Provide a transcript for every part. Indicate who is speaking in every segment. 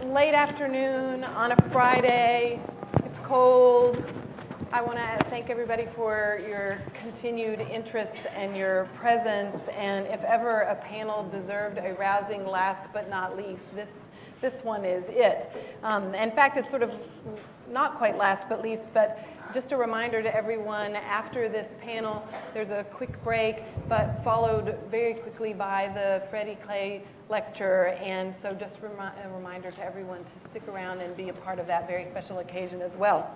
Speaker 1: late afternoon on a Friday. It's cold. I want to thank everybody for your continued interest and your presence. And if ever a panel deserved a rousing last but not least, this one is it. In fact, it's sort of not quite last but least, but just a reminder to everyone, after this panel, there's a quick break, but followed very quickly by the Freddie Clay lecture. And so just a reminder to everyone to stick around and be a part of that very special occasion as well.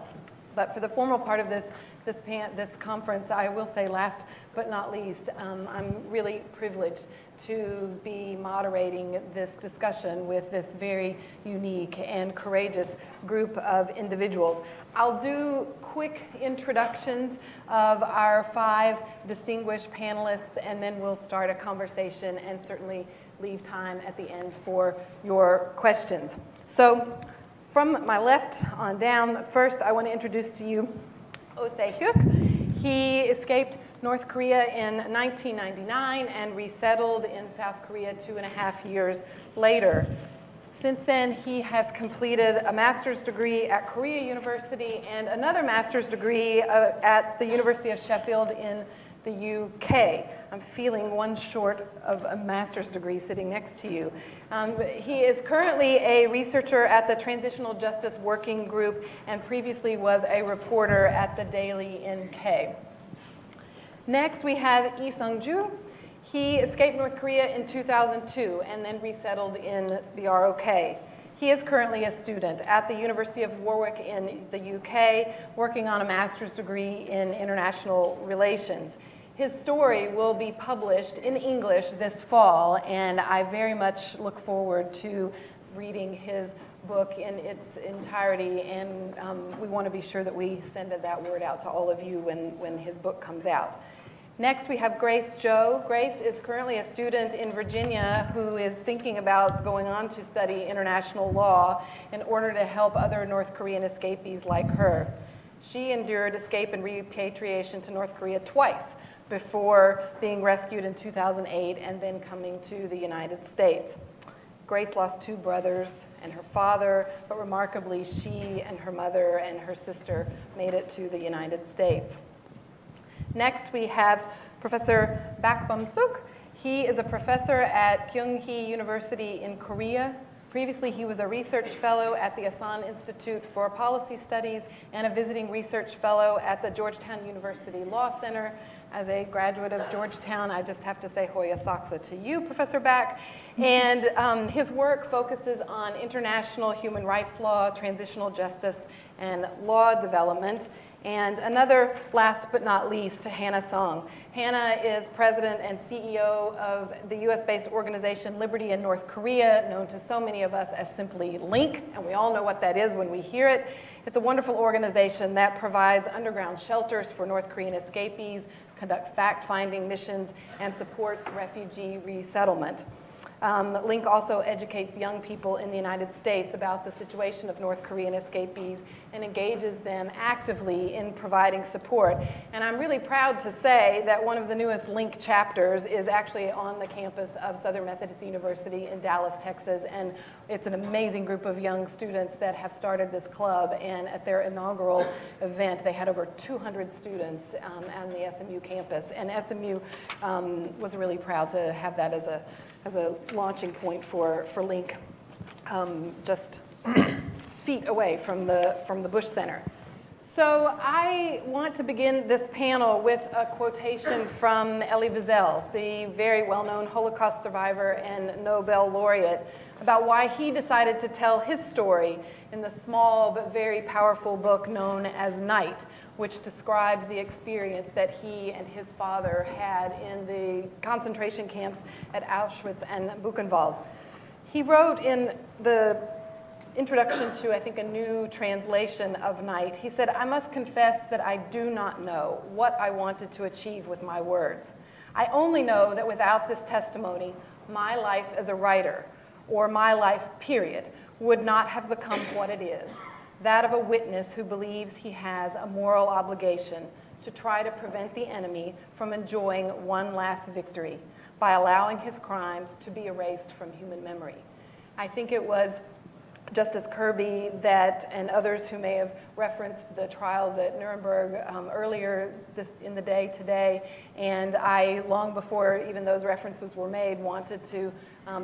Speaker 1: But for the formal part of this conference, I will say last but not least, I'm really privileged to be moderating this discussion with this very unique and courageous group of individuals. I'll do quick introductions of our 5 distinguished panelists, and then we'll start a conversation and certainly leave time at the end for your questions. So, from my left on down, first I want to introduce to you Oh Se-hyuk. He escaped North Korea in 1999 and resettled in South Korea 2.5 years later. Since then, he has completed a master's degree at Korea University and another master's degree at the University of Sheffield in the UK. I'm feeling one short of a master's degree sitting next to you. He is currently a researcher at the Transitional Justice Working Group and previously was a reporter at the Daily NK. Next, we have Lee Sung-ju. He escaped North Korea in 2002 and then resettled in the ROK. He is currently a student at the University of Warwick in the UK, working on a master's degree in international relations. His story will be published in English this fall, and I very much look forward to reading his book in its entirety, and we want to be sure that we send that word out to all of you when his book comes out. Next, we have Grace Jo. Grace is currently a student in Virginia who is thinking about going on to study international law in order to help other North Korean escapees like her. She endured escape and repatriation to North Korea twice before being rescued in 2008 and then coming to the United States. Grace lost 2 brothers and her father, but remarkably, she and her mother and her sister made it to the United States. Next, we have Professor Bak Bum-suk. He is a professor at Kyunghee University in Korea. Previously, he was a research fellow at the Asan Institute for Policy Studies and a visiting research fellow at the Georgetown University Law Center. As a graduate of Georgetown, I just have to say Hoya Saksa to you, Professor Bak. And his work focuses on international human rights law, transitional justice, and law development. And another, last but not least, Hannah Song. Hannah is president and CEO of the US-based organization Liberty in North Korea, known to so many of us as simply LINK, and we all know what that is when we hear it. It's a wonderful organization that provides underground shelters for North Korean escapees, conducts fact-finding missions, and supports refugee resettlement. LINK also educates young people in the United States about the situation of North Korean escapees and engages them actively in providing support. And I'm really proud to say that one of the newest LINK chapters is actually on the campus of Southern Methodist University in Dallas, Texas. And it's an amazing group of young students that have started this club. And at their inaugural event, they had over 200 students on the SMU campus. And SMU was really proud to have that as a launching point for LINK, just feet away from the Bush Center. So I want to begin this panel with a quotation from Elie Wiesel, the very well-known Holocaust survivor and Nobel laureate, about why he decided to tell his story in the small but very powerful book known as Night, which describes the experience that he and his father had in the concentration camps at Auschwitz and Buchenwald. He wrote in the introduction to, I think, a new translation of Night, he said, "I must confess that I do not know what I wanted to achieve with my words. I only know that without this testimony, my life as a writer, or my life, period, would not have become what it is. That of a witness who believes he has a moral obligation to try to prevent the enemy from enjoying one last victory by allowing his crimes to be erased from human memory." I think it was Justice Kirby and others who may have referenced the trials at Nuremberg earlier in the day today. And I, long before even those references were made, wanted to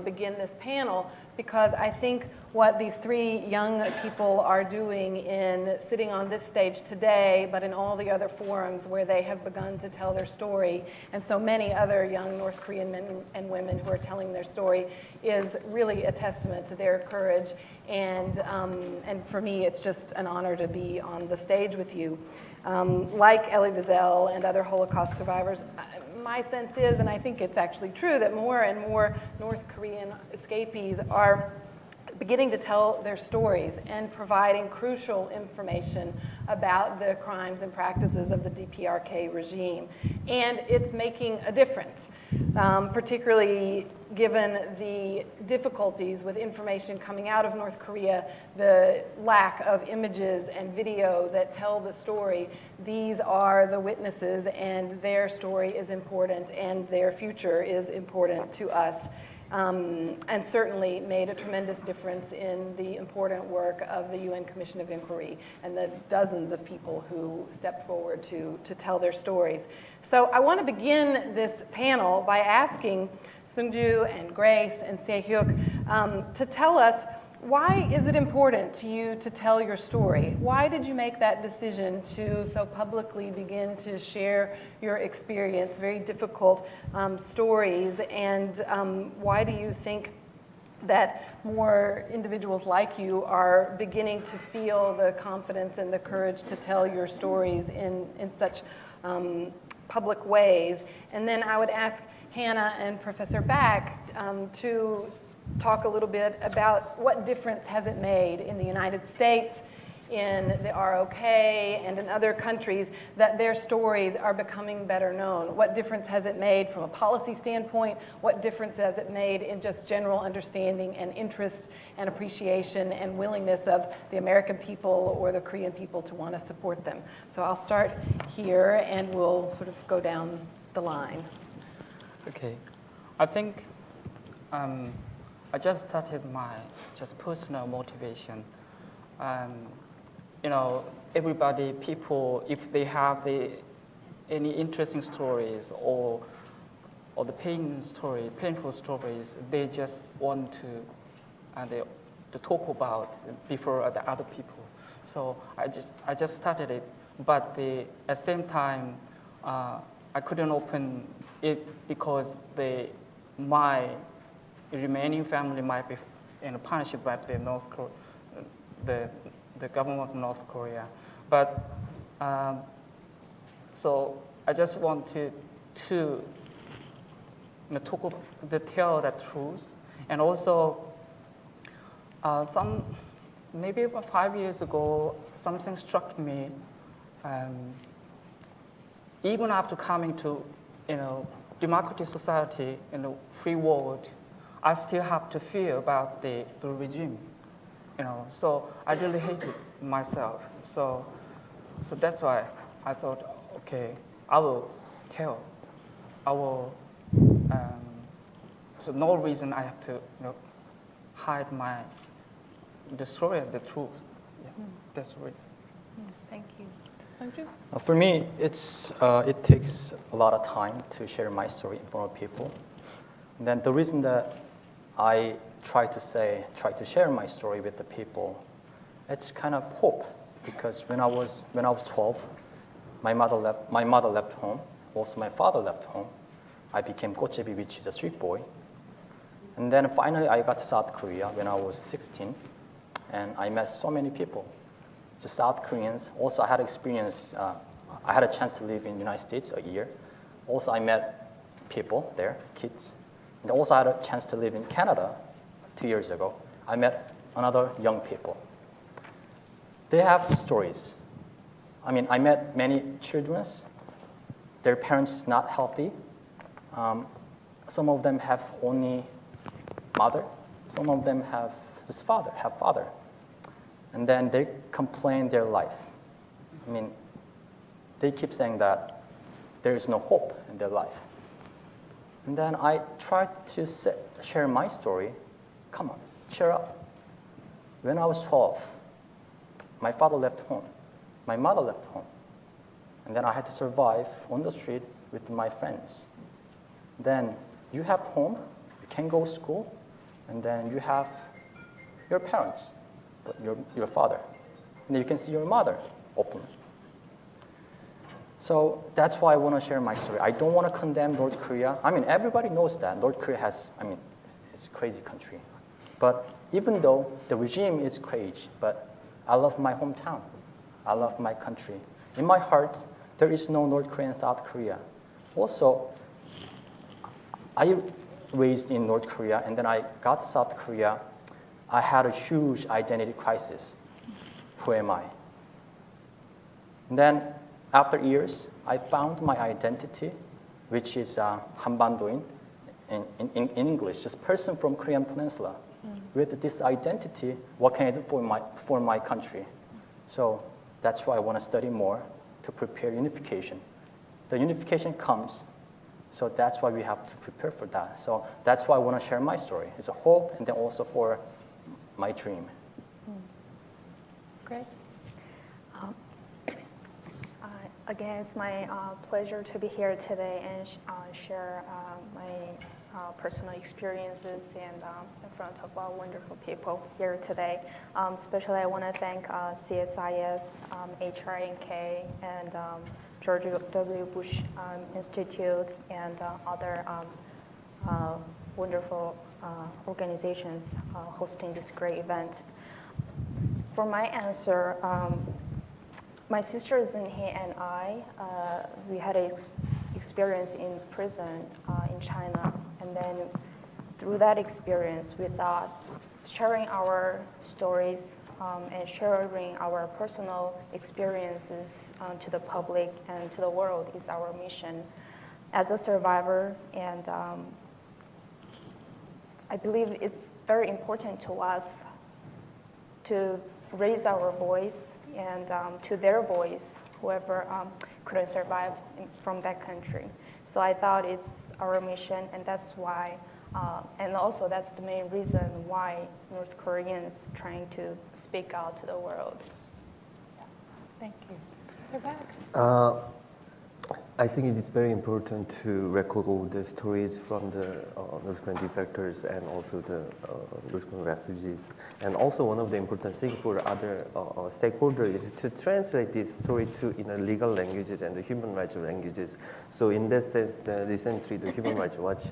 Speaker 1: begin this panel because I think what these three young people are doing in sitting on this stage today, but in all the other forums where they have begun to tell their story, and so many other young North Korean men and women who are telling their story, is really a testament to their courage. And for me, it's just an honor to be on the stage with you. Like Elie Wiesel and other Holocaust survivors, my sense is, and I think it's actually true, that more and more North Korean escapees are beginning to tell their stories and providing crucial information about the crimes and practices of the DPRK regime. And it's making a difference, particularly given the difficulties with information coming out of North Korea, the lack of images and video that tell the story. These are the witnesses, and their story is important, and their future is important to us. And certainly made a tremendous difference in the important work of the UN Commission of Inquiry and the dozens of people who stepped forward to tell their stories. So I want to begin this panel by asking Sungju and Grace and Se-hyuk to tell us, why is it important to you to tell your story? Why did you make that decision to so publicly begin to share your experience, very difficult stories, and why do you think that more individuals like you are beginning to feel the confidence and the courage to tell your stories in such public ways? And then I would ask Hannah and Professor Back to talk a little bit about what difference has it made in the United States, in the ROK, and in other countries that their stories are becoming better known. What difference has it made from a policy standpoint? What difference has it made in just general understanding and interest and appreciation and willingness of the American people or the Korean people to want to support them? So I'll start here and we'll sort of go down the line.
Speaker 2: Okay, I think I just started my personal motivation. You know, everybody, people, if they have any interesting stories or the painful stories, they just want to talk about before the other people. So I just started it, but at the same time, I couldn't open it because my remaining family might be punished by the government of North Korea. But so I just wanted to tell the truth, and also maybe about 5 years ago, something struck me. Even after coming to democratic society in the free world, I still have to fear about the regime, So I really hated myself. So that's why I thought, okay, I will tell. I will. So no reason I have to, hide the story of the truth. Yeah, that's the reason.
Speaker 1: Thank you. Sungju?
Speaker 3: For me, it takes a lot of time to share my story in front of people. And then the reason that I try to share my story with the people, it's kind of hope, because when I was 12, my mother left home. Also, my father left home. I became gochebi, which is a street boy. And then finally, I got to South Korea when I was 16, and I met so many people, just South Koreans. Also, I had experience. I had a chance to live in the United States a year. Also, I met people there, kids. And also, I had a chance to live in Canada 2 years ago. I met another young people. They have stories. I mean, I met many children. Their parents not healthy. Some of them have only mother. Some of them have father. And then they complain their life. I mean, they keep saying that there is no hope in their life. And then I try to share my story. Come on, cheer up. When I was 12, my father left home. My mother left home. And then I had to survive on the street with my friends. Then you have home, you can go to school, and then you have your parents, but your father. And then you can see your mother openly. So that's why I want to share my story. I don't want to condemn North Korea. I mean, everybody knows that North Korea it's a crazy country. But even though the regime is crazy, but I love my hometown. I love my country. In my heart, there is no North Korea and South Korea. Also, I raised in North Korea, and then I got to South Korea. I had a huge identity crisis. Who am I? And then, after years, I found my identity, which is Hanbandoin in English, just person from Korean Peninsula. With this identity, what can I do for my country? So that's why I want to study more to prepare unification. The unification comes, so that's why we have to prepare for that. So that's why I want to share my story. It's a hope, and then also for my dream.
Speaker 1: Grace?
Speaker 4: Again, it's my pleasure to be here today and share my personal experiences and in front of our wonderful people here today. Especially I want to thank CSIS, HRNK, and George W. Bush Institute, and other wonderful organizations hosting this great event. For my answer, my sister Zinhe and I, we had an experience in prison in China. And then through that experience, we thought sharing our stories and sharing our personal experiences to the public and to the world is our mission as a survivor. And I believe it's very important to us to raise our voice and to their voice, whoever couldn't survive from that country. So I thought it's our mission, and that's why, and also that's the main reason why North Koreans trying to speak out to the world.
Speaker 1: Thank you. Sir Beck?
Speaker 5: I think it is very important to record all the stories from the North Korean defectors and also the North Korean refugees. And also one of the important things for other stakeholders is to translate this story in legal languages and the human rights languages. So in that sense, recently the Human Rights Watch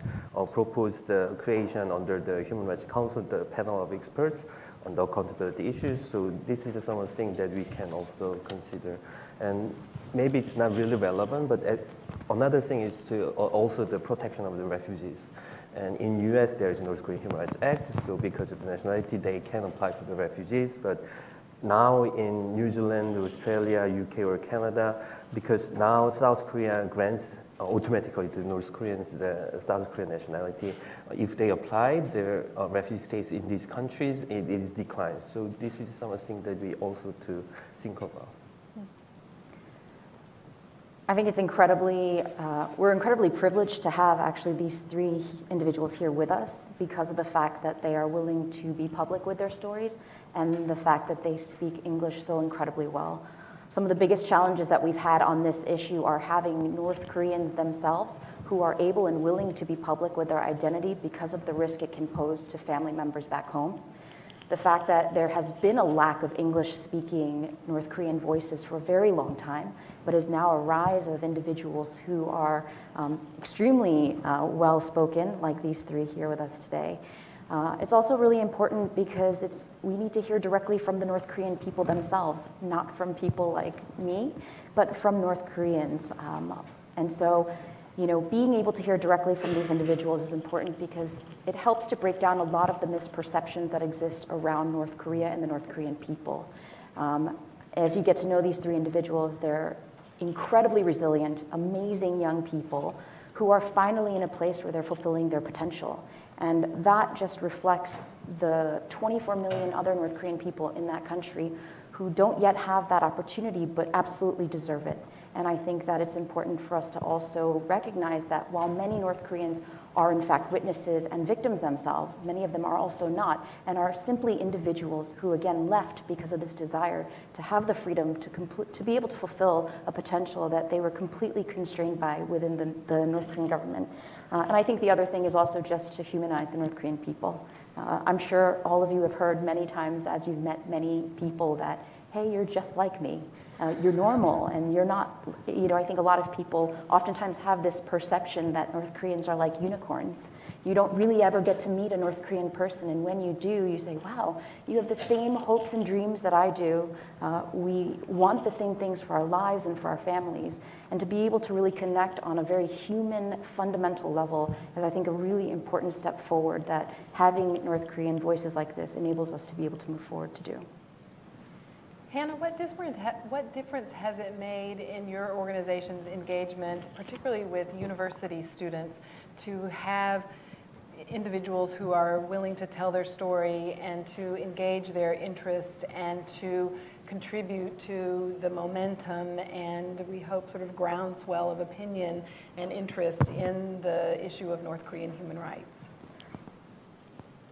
Speaker 5: proposed the creation under the Human Rights Council, the panel of experts on the accountability issues. So this is something that we can also consider. And maybe it's not really relevant, but another thing is to also the protection of the refugees. And in US, there is North Korean Human Rights Act, so because of the nationality, they can apply for the refugees. But now in New Zealand, Australia, UK, or Canada, because now South Korea grants automatically to North Koreans the South Korean nationality. If they apply their refugee status in these countries, it is declined. So this is something that we also to think about.
Speaker 6: I think it's we're incredibly privileged to have actually these three individuals here with us because of the fact that they are willing to be public with their stories and the fact that they speak English so incredibly well. Some of the biggest challenges that we've had on this issue are having North Koreans themselves who are able and willing to be public with their identity because of the risk it can pose to family members back home. The fact that there has been a lack of English-speaking North Korean voices for a very long time, but is now a rise of individuals who are extremely well-spoken, like these three here with us today. It's also really important because we need to hear directly from the North Korean people themselves, not from people like me, but from North Koreans. And so, being able to hear directly from these individuals is important because it helps to break down a lot of the misperceptions that exist around North Korea and the North Korean people. As you get to know these three individuals, they're incredibly resilient, amazing young people who are finally in a place where they're fulfilling their potential. And that just reflects the 24 million other North Korean people in that country who don't yet have that opportunity but absolutely deserve it. And I think that it's important for us to also recognize that while many North Koreans are in fact witnesses and victims themselves. Many of them are also not, and are simply individuals who again left because of this desire to have the freedom to be able to fulfill a potential that they were completely constrained by within the North Korean government. And I think the other thing is also just to humanize the North Korean people. I'm sure all of you have heard many times as you've met many people that, hey, you're just like me. You're normal and you're not, I think a lot of people oftentimes have this perception that North Koreans are like unicorns. You don't really ever get to meet a North Korean person, and when you do, you say, wow, you have the same hopes and dreams that I do. We want the same things for our lives and for our families. And to be able to really connect on a very human, fundamental level is, I think, a really important step forward that having North Korean voices like this enables us to be able to move forward to do.
Speaker 1: Hannah, what difference has it made in your organization's engagement, particularly with university students, to have individuals who are willing to tell their story and to engage their interest and to contribute to the momentum and, we hope, sort of groundswell of opinion and interest in the issue of North Korean human rights?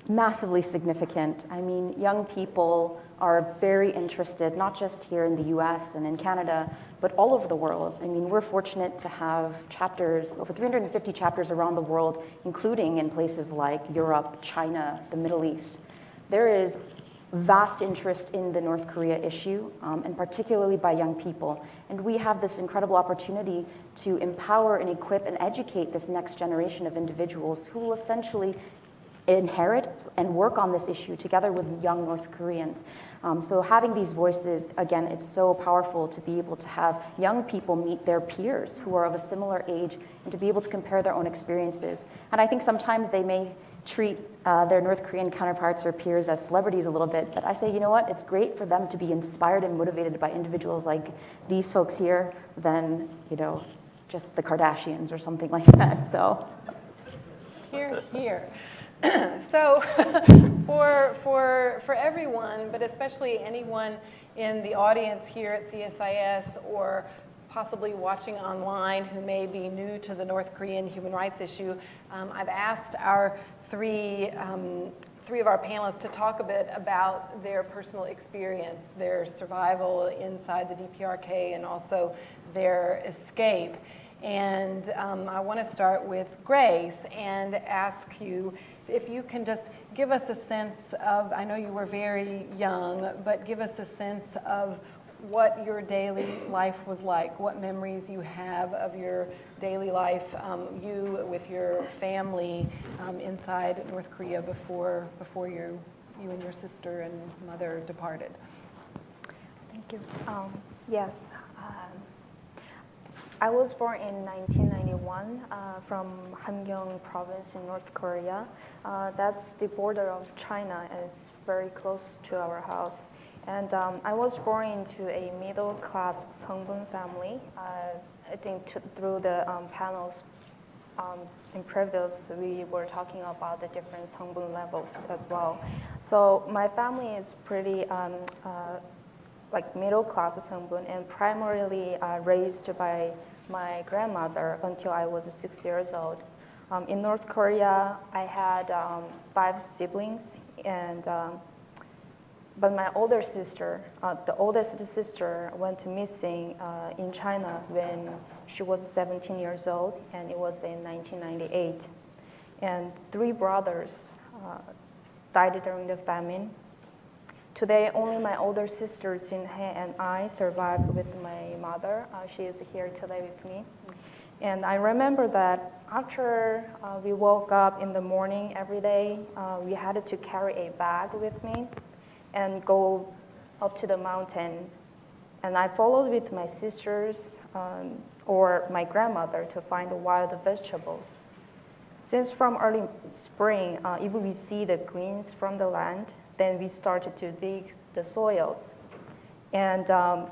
Speaker 6: Massively significant. I mean, young people are very interested, not just here in the US and in Canada, but all over the world. I mean, we're fortunate to have chapters, over 350 chapters around the world, including in places like Europe, China, the Middle East. There is vast interest in the North Korea issue, and particularly by young people. And we have this incredible opportunity to empower and equip and educate this next generation of individuals who will essentially inherit and work on this issue together with young North Koreans. So having these voices, again, it's so powerful to be able to have young people meet their peers who are of a similar age and to be able to compare their own experiences. And I think sometimes they may treat their North Korean counterparts or peers as celebrities a little bit, but I say, you know what, it's great for them to be inspired and motivated by individuals like these folks here than, just the Kardashians or something like that, so.
Speaker 1: Here. So for everyone, but especially anyone in the audience here at CSIS or possibly watching online who may be new to the North Korean human rights issue, I've asked our three of our panelists to talk a bit about their personal experience, their survival inside the DPRK, and also their escape. And I want to start with Grace and ask you if you can just give us a sense of, I know you were very young, but give us a sense of what your daily life was like, what memories you have of your daily life, you with your family inside North Korea before you and your sister and mother departed.
Speaker 4: Thank you. Yes. I was born in 1991 from Hamgyong province in North Korea. That's the border of China, and it's very close to our house. And I was born into a middle-class Seongbun family. I think through the panels in previous, we were talking about the different Seongbun levels as well. So my family is pretty like middle-class Seongbun, and primarily raised by my grandmother until I was 6 years old. In North Korea, I had 5 siblings, and but my older sister, the oldest sister, went missing in China when she was 17 years old, and it was in 1998. And 3 brothers died during the famine. Today, only my older sister, Jinhae, and I survived with my mother. She is here today with me. And I remember that after we woke up in the morning every day, we had to carry a bag with me and go up to the mountain. And I followed with my sisters or my grandmother to find wild vegetables. Since from early spring, if we see the greens from the land, then we started to dig the soils and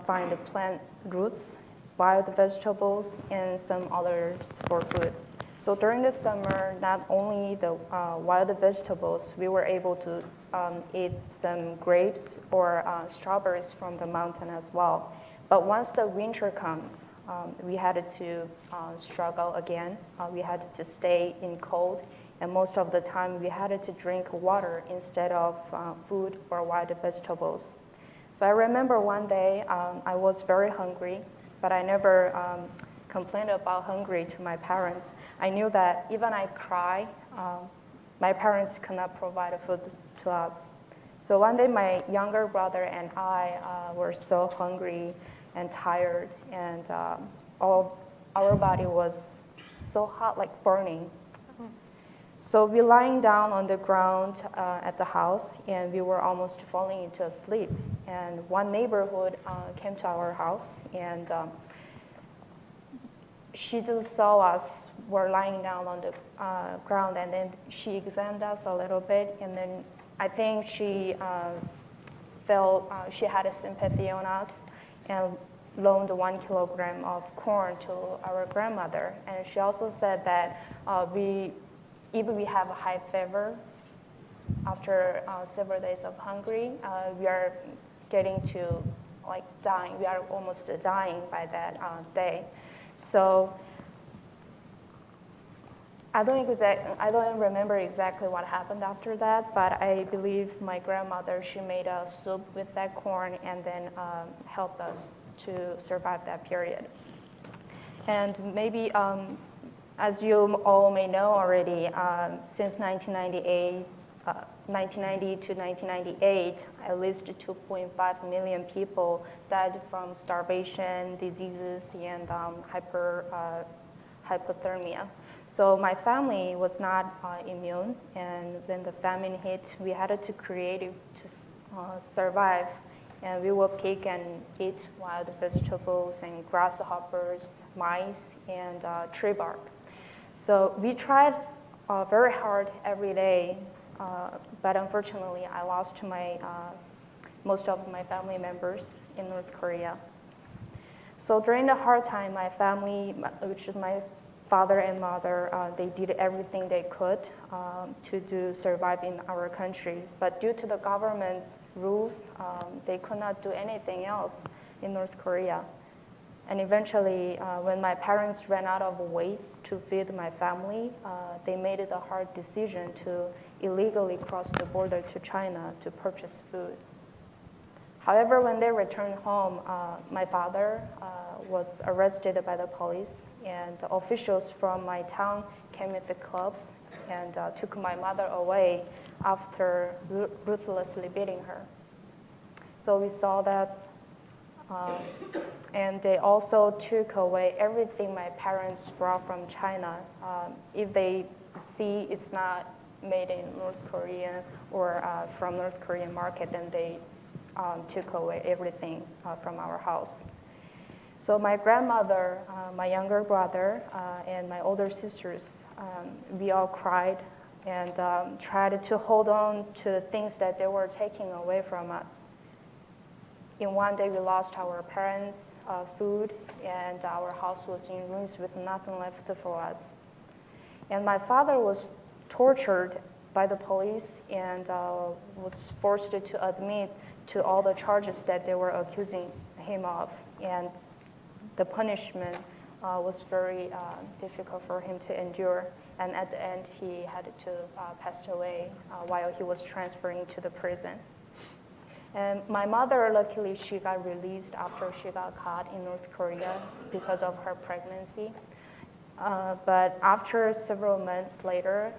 Speaker 4: find the plant roots, wild vegetables, and some others for food. So during the summer, not only the wild vegetables, we were able to eat some grapes or strawberries from the mountain as well. But once the winter comes, we had to struggle again. We had to stay in cold, and most of the time we had to drink water instead of food or wild vegetables. So I remember one day I was very hungry, but I never complained about hungry to my parents. I knew that even I cry, my parents could not provide food to us. So one day my younger brother and I were so hungry and tired, and all our body was so hot, like burning. So we lying down on the ground at the house, and we were almost falling into sleep. And one neighborhood came to our house, and she just saw us were lying down on the ground, and then she examined us a little bit, and then I think she felt she had a sympathy on us, and loaned 1 kilogram of corn to our grandmother. And she also said that even we have a high fever after several days of hungry, we are getting to like dying. We are almost dying by that day. So I don't remember exactly what happened after that, but I believe my grandmother, she made a soup with that corn and then helped us to survive that period. And maybe, as you all may know already, since 1990 to 1998, at least 2.5 million people died from starvation, diseases, and hypothermia. So my family was not immune, and when the famine hit, we had to create to survive. And we will pick and eat wild vegetables and grasshoppers, mice, and tree bark. So we tried very hard every day, but unfortunately, I lost most of my family members in North Korea. So during the hard time, my family, which is my father and mother, they did everything they could to survive in our country. But due to the government's rules, they could not do anything else in North Korea. And eventually, when my parents ran out of ways to feed my family, they made the hard decision to illegally cross the border to China to purchase food. However, when they returned home, my father was arrested by the police, and officials from my town came with the clubs and took my mother away after ruthlessly beating her. So we saw that, and they also took away everything my parents brought from China. If they see it's not made in North Korea or from North Korean market, then they took away everything from our house. So my grandmother, my younger brother, and my older sisters, we all cried and tried to hold on to the things that they were taking away from us. In one day, we lost our parents' food, and our house was in ruins with nothing left for us. And my father was tortured by the police and was forced to admit to all the charges that they were accusing him of. And the punishment was very difficult for him to endure. And at the end, he had to pass away while he was transferring to the prison. And my mother, luckily, she got released after she got caught in North Korea because of her pregnancy. But after several months later,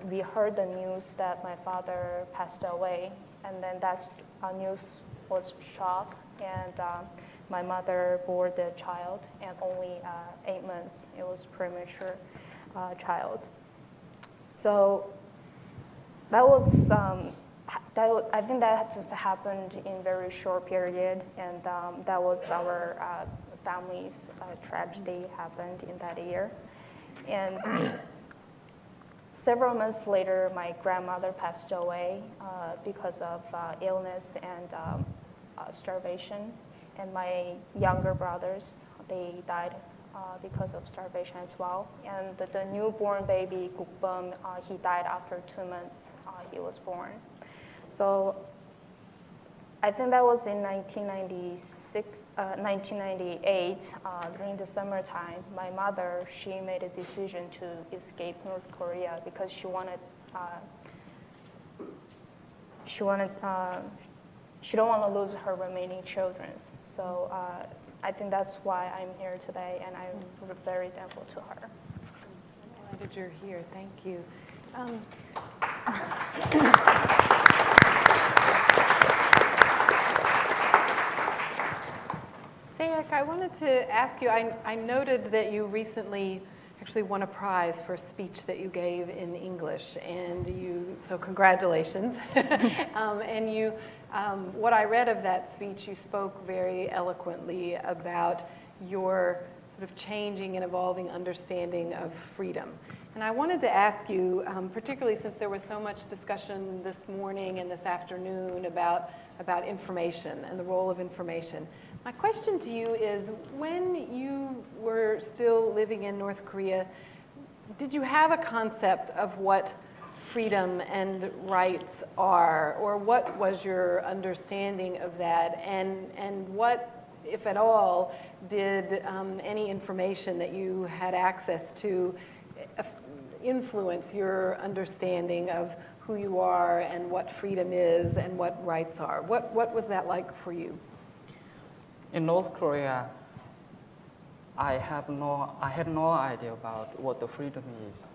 Speaker 4: we heard the news that my father passed away. And then that news was shock, and my mother bore the child, and only 8 months. It was premature child. So that was, I think that just happened in very short period, and that was our family's tragedy happened in that year. And several months later, my grandmother passed away because of illness and starvation. And my younger brothers, they died because of starvation as well. And the newborn baby, Gukbum, he died after 2 months he was born. So I think that was in 1998, during the summertime. My mother, she made a decision to escape North Korea because she don't want to lose her remaining children. So I think that's why I'm here today, and I'm very thankful to her.
Speaker 1: I'm glad you're here. Thank you. Sayek, I wanted to ask you, I noted that you recently actually won a prize for a speech that you gave in English, and so congratulations. And what I read of that speech, you spoke very eloquently about your sort of changing and evolving understanding of freedom. And I wanted to ask you, particularly since there was so much discussion this morning and this afternoon about information and the role of information. My question to you is, when you were still living in North Korea, did you have a concept of what freedom and rights are, or what was your understanding of that, and what, if at all, did any information that you had access to influence your understanding of who you are and what freedom is and what rights are? What was that like for you?
Speaker 2: In North Korea, I had no idea about what the freedom is,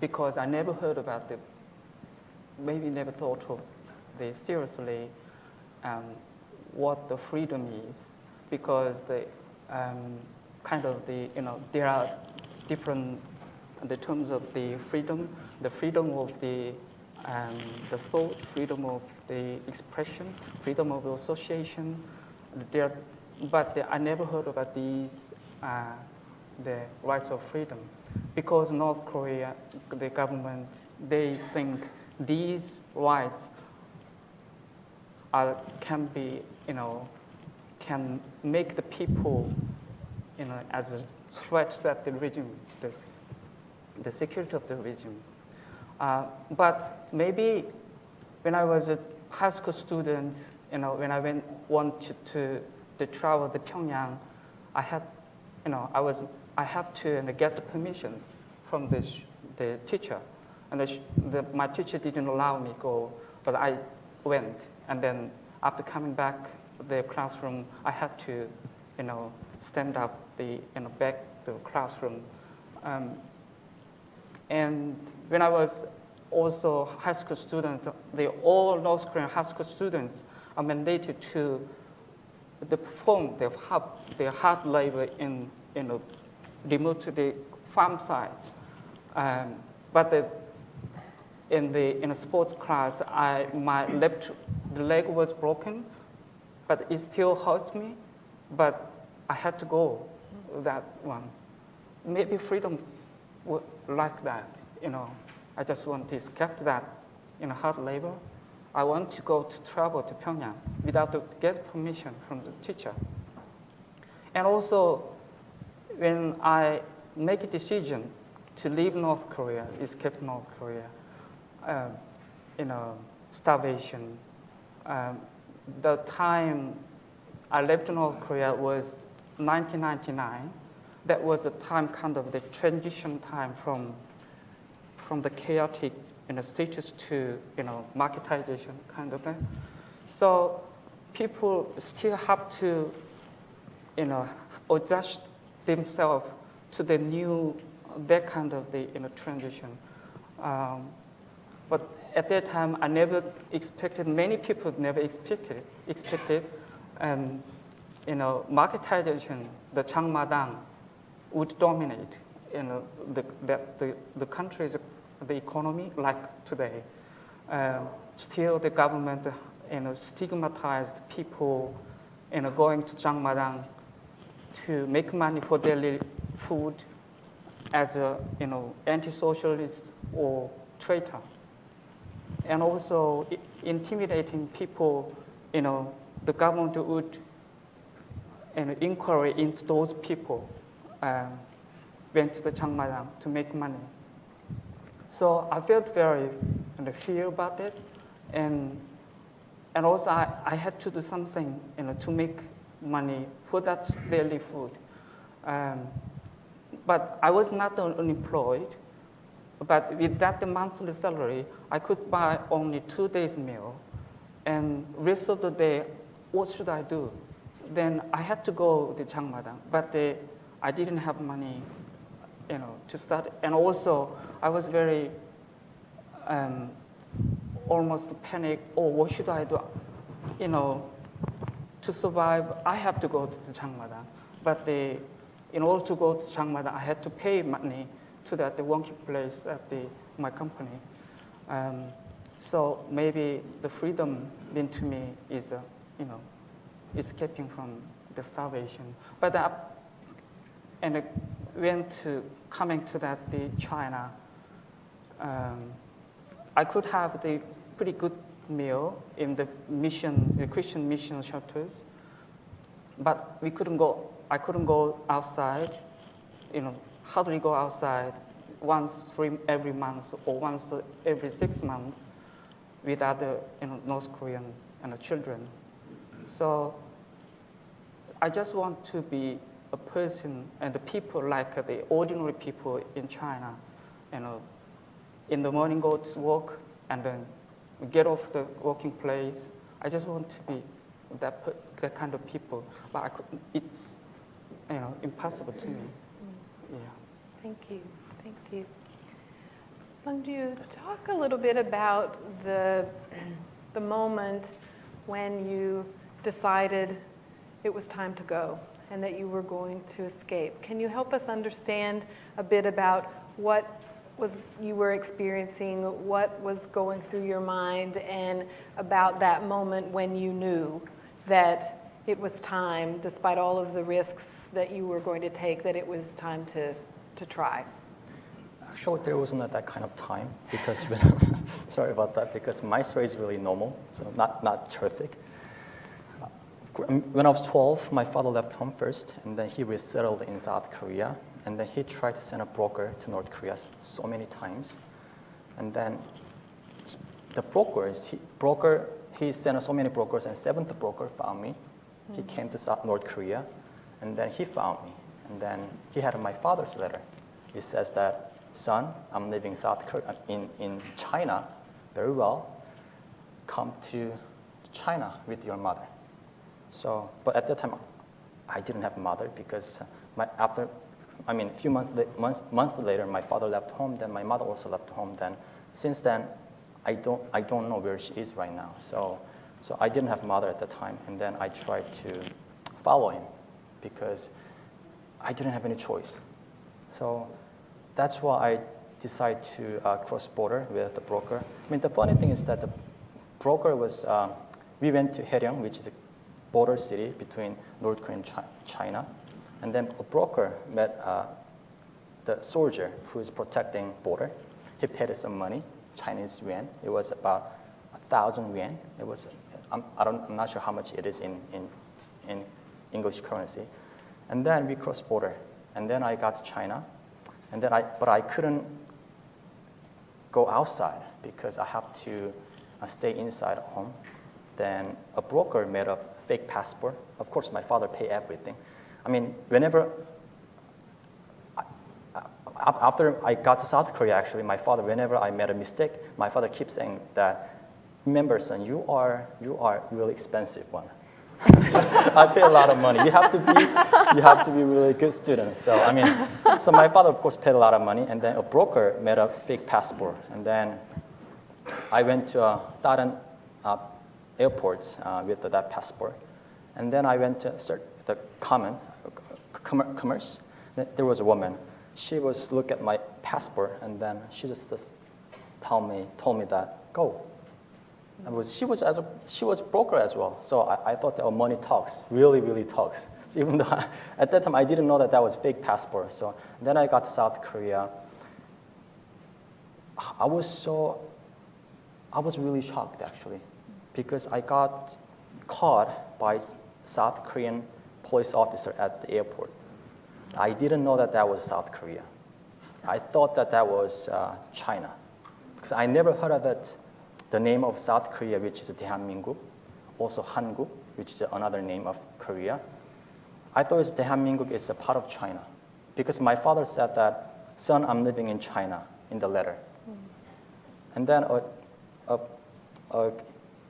Speaker 2: because I never heard about it, maybe never thought of it seriously, what the freedom is, because there are different, the terms of the freedom of the thought, freedom of the expression, freedom of association. But I never heard about these, the rights of freedom, because North Korea, the government, they think these rights can make the people, as a threat that the regime, the security of the regime. But maybe when I was a high school student, when I wanted to travel to Pyongyang, I had to get the permission from the teacher, and my teacher didn't allow me to go, but I went, and then after coming back the classroom, I had to, stand up back the classroom, and when I was also high school student, all North Korean high school students are mandated to perform their hard labor in remote to the farm sites. But in a sports class, my left leg was broken, but it still hurts me. But I had to go that one. Maybe freedom like that. I just want to escape that hard labor. I want to go to travel to Pyongyang without to get permission from the teacher. And also, when I make a decision to leave North Korea, escape North Korea, starvation, the time I left North Korea was 1999. That was the time, kind of the transition time from the chaotic status to marketization kind of thing. So people still have to adjust themselves to the that kind of the transition. But at that time, I never expected. Many people never expected, marketization, the Changmadang, would dominate the country's the economy like today. Still, the government stigmatized people going to Changmadang to make money for daily food as a anti-socialist or traitor, and also intimidating people. The government would inquiry into those people went to the Changmadang to make money. So I felt very fear about it, and and also I had to do something, to make money for that daily food. But I was not unemployed. But with that monthly salary, I could buy only 2 days meal, and rest of the day, what should I do? Then I had to go to Changmadang, but I didn't have money, to start. And also, I was very almost panic. Oh, what should I do? To survive, I have to go to Changmadang. But in order to go to Changmadang, I had to pay money to the working place at my company. So maybe the freedom meant to me is, escaping from the starvation. But coming to the China, I could have the pretty good meal in the Christian mission shelters, but I couldn't go outside, hardly go outside once every month or once every 6 months with other North Korean children. So I just want to be a person and the people like the ordinary people in China, in the morning go to work and then get off the working place. I just want to be that kind of people, but it's impossible to me. Yeah.
Speaker 1: Thank you. Sungju, talk a little bit about the moment when you decided it was time to go and that you were going to escape. Can you help us understand a bit about what you were experiencing, what was going through your mind, and about that moment when you knew that it was time, despite all of the risks that you were going to take, that it was time to try?
Speaker 3: Actually, there wasn't that kind of time because sorry about that, because my story is really normal, so not terrific. When I was 12, my father left home first, and then he resettled in South Korea, and then he tried to send a broker to North Korea so many times, and then the he sent so many brokers, and 7th broker found me. He came to North Korea, and then he found me, and then he had my father's letter. It says that, son, I'm living in China, very well. Come to China with your mother. So, but at that time, I didn't have a mother because a few months later, my father left home. Then my mother also left home. Then, since then, I don't know where she is right now. So I didn't have a mother at the time. And then I tried to follow him because I didn't have any choice. So that's why I decided to cross border with the broker. The funny thing is that the broker was, we went to Haeryong, which is a border city between North Korea and China. And then a broker met the soldier who is protecting border. He paid us some money, Chinese yuan. It was about 1,000 yuan. It was, I'm not sure how much it is in English currency. And then we crossed border. And then I got to China. And then but I couldn't go outside because I have to stay inside at home. Then a broker made a fake passport. Of course, my father paid everything. Whenever, after I got to South Korea, actually, my father, whenever I made a mistake, my father keeps saying that, remember, son, you are really expensive one. I pay a lot of money. You have to be really good student. So so my father, of course, paid a lot of money, and then a broker made a fake passport, and then I went to Tyranny airports with that passport, and then I went to the commerce. There was a woman. She was look at my passport, and then she just told me that go. She was broker as well, so I thought that money talks, really talks. So even though at that time I didn't know that was fake passport. So then I got to South Korea. I was really shocked actually, because I got caught by South Korean police officer at the airport. I didn't know that was South Korea. I thought that was China, because I never heard of it. The name of South Korea, which is 대한민국. also Hanguk, which is another name of Korea. I thought 대한민국 is a part of China because my father said that, son, I'm living in China in the letter. And then a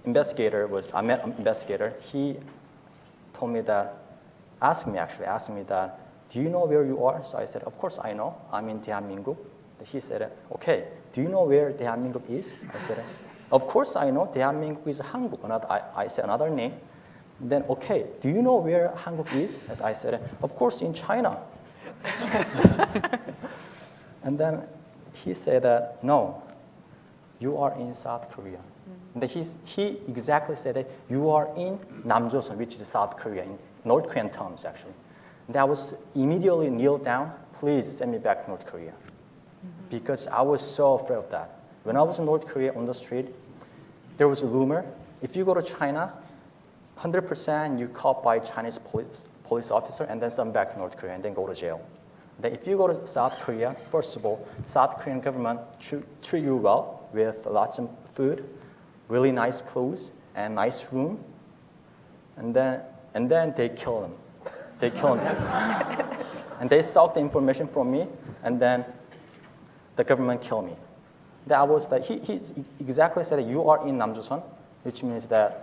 Speaker 3: investigator I met an investigator, he told me that, asked me that, do you know where you are? So I said, of course I know, I'm in 대한민국. He said, okay, do you know where 대한민국 is? I said, of course I know, 대한민국 is 한국. I said another name. Then, okay, do you know where Hanguk is? As I said, of course in China. And then he said that, no, you are in South Korea. And then he exactly said that you are in Namjoseon, which is South Korea, in North Korean terms actually. And I was immediately kneel down, please send me back to North Korea. Because I was so afraid of that. When I was in North Korea on the street, there was a rumor, if you go to China, 100% you caught by Chinese police officer and then sent back to North Korea and then go to jail. Then if you go to South Korea, first of all, South Korean government treat you well with lots of food, really nice clothes, and nice room. And then they kill them. They kill me. And they suck the information from me, and then the government kill me. That was that he exactly said that you are in Namjoseon, which means that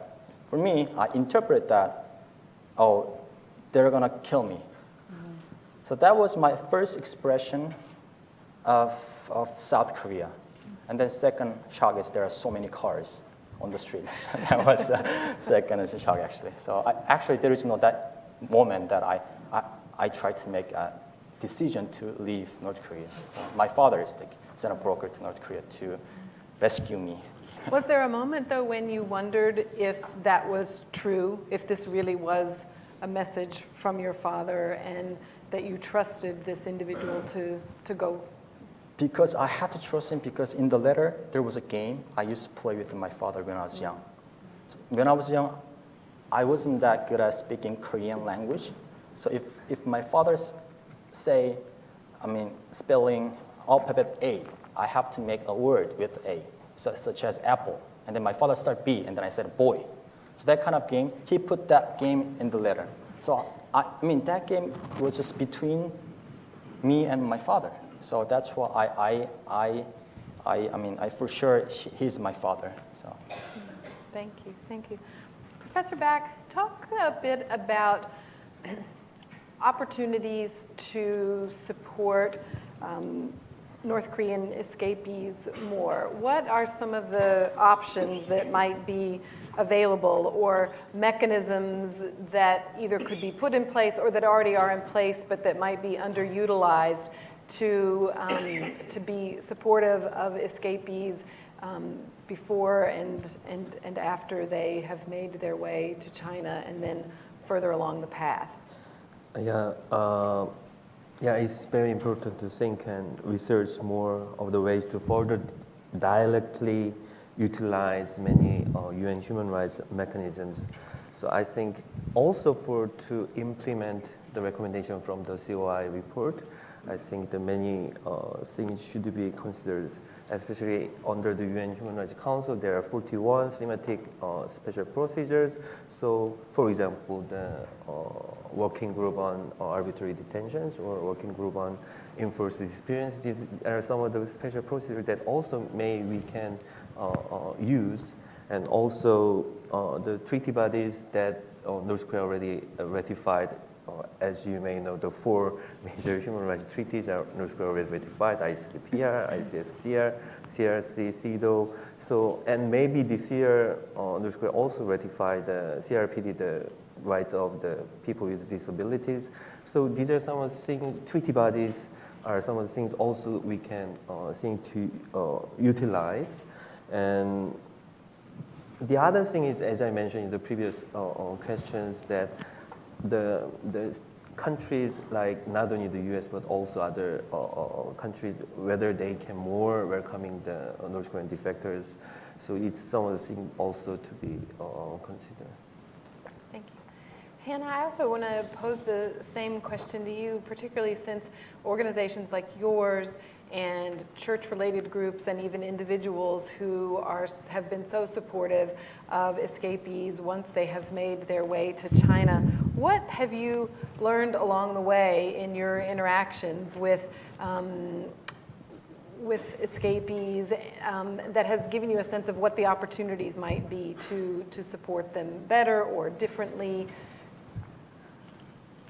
Speaker 3: for me, I interpret that, oh, they're gonna kill me. So that was my first expression of South Korea. And then second shock is there are so many cars on the street. That was second shock actually. So actually there is no that moment that I tried to make a decision to leave North Korea. So my father sent a broker to North Korea to rescue me.
Speaker 1: Was there a moment, though, when you wondered if that was true, if this really was a message from your father and that you trusted this individual to go?
Speaker 3: Because I had to trust him because in the letter, there was a game I used to play with my father when I was young. So when I was young, I wasn't that good at speaking Korean language. So if my father spelling alphabet A, I have to make a word with A. So, such as apple, and then my father started B, and then I said boy. So that kind of game, he put that game in the letter. So that game was just between me and my father. So that's why I for sure he's my father. So.
Speaker 1: Thank you. Professor Back, talk a bit about opportunities to support North Korean escapees more. What are some of the options that might be available or mechanisms that either could be put in place or that already are in place but that might be underutilized to be supportive of escapees before and after they have made their way to China and then further along the path?
Speaker 5: Yeah, it's very important to think and research more of the ways to further directly utilize many UN human rights mechanisms. So I think also to implement the recommendation from the COI report, I think the many things should be considered, especially under the UN Human Rights Council. There are 41 thematic special procedures. So, for example, the working group on arbitrary detentions or working group on enforced disappearance. These are some of the special procedures that also we can use, and also the treaty bodies that North Korea already ratified. As you may know, the 4 major human rights treaties are North Korea already ratified: ICCPR, ICSCR, CRC, CEDAW. So, and maybe this year, North Korea also ratified the CRPD, the rights of the people with disabilities. So these are some of the things, treaty bodies are some of the things also we can think to utilize. And the other thing is, as I mentioned in the previous questions, that the countries, like not only the US but also other countries, whether they can more welcoming the North Korean defectors. So it's some of the things also to be considered.
Speaker 1: Thank you. Hannah, I also want to pose the same question to you, particularly since organizations like yours and church-related groups and even individuals who have been so supportive of escapees once they have made their way to China. What have you learned along the way in your interactions with escapees that has given you a sense of what the opportunities might be to support them better or differently?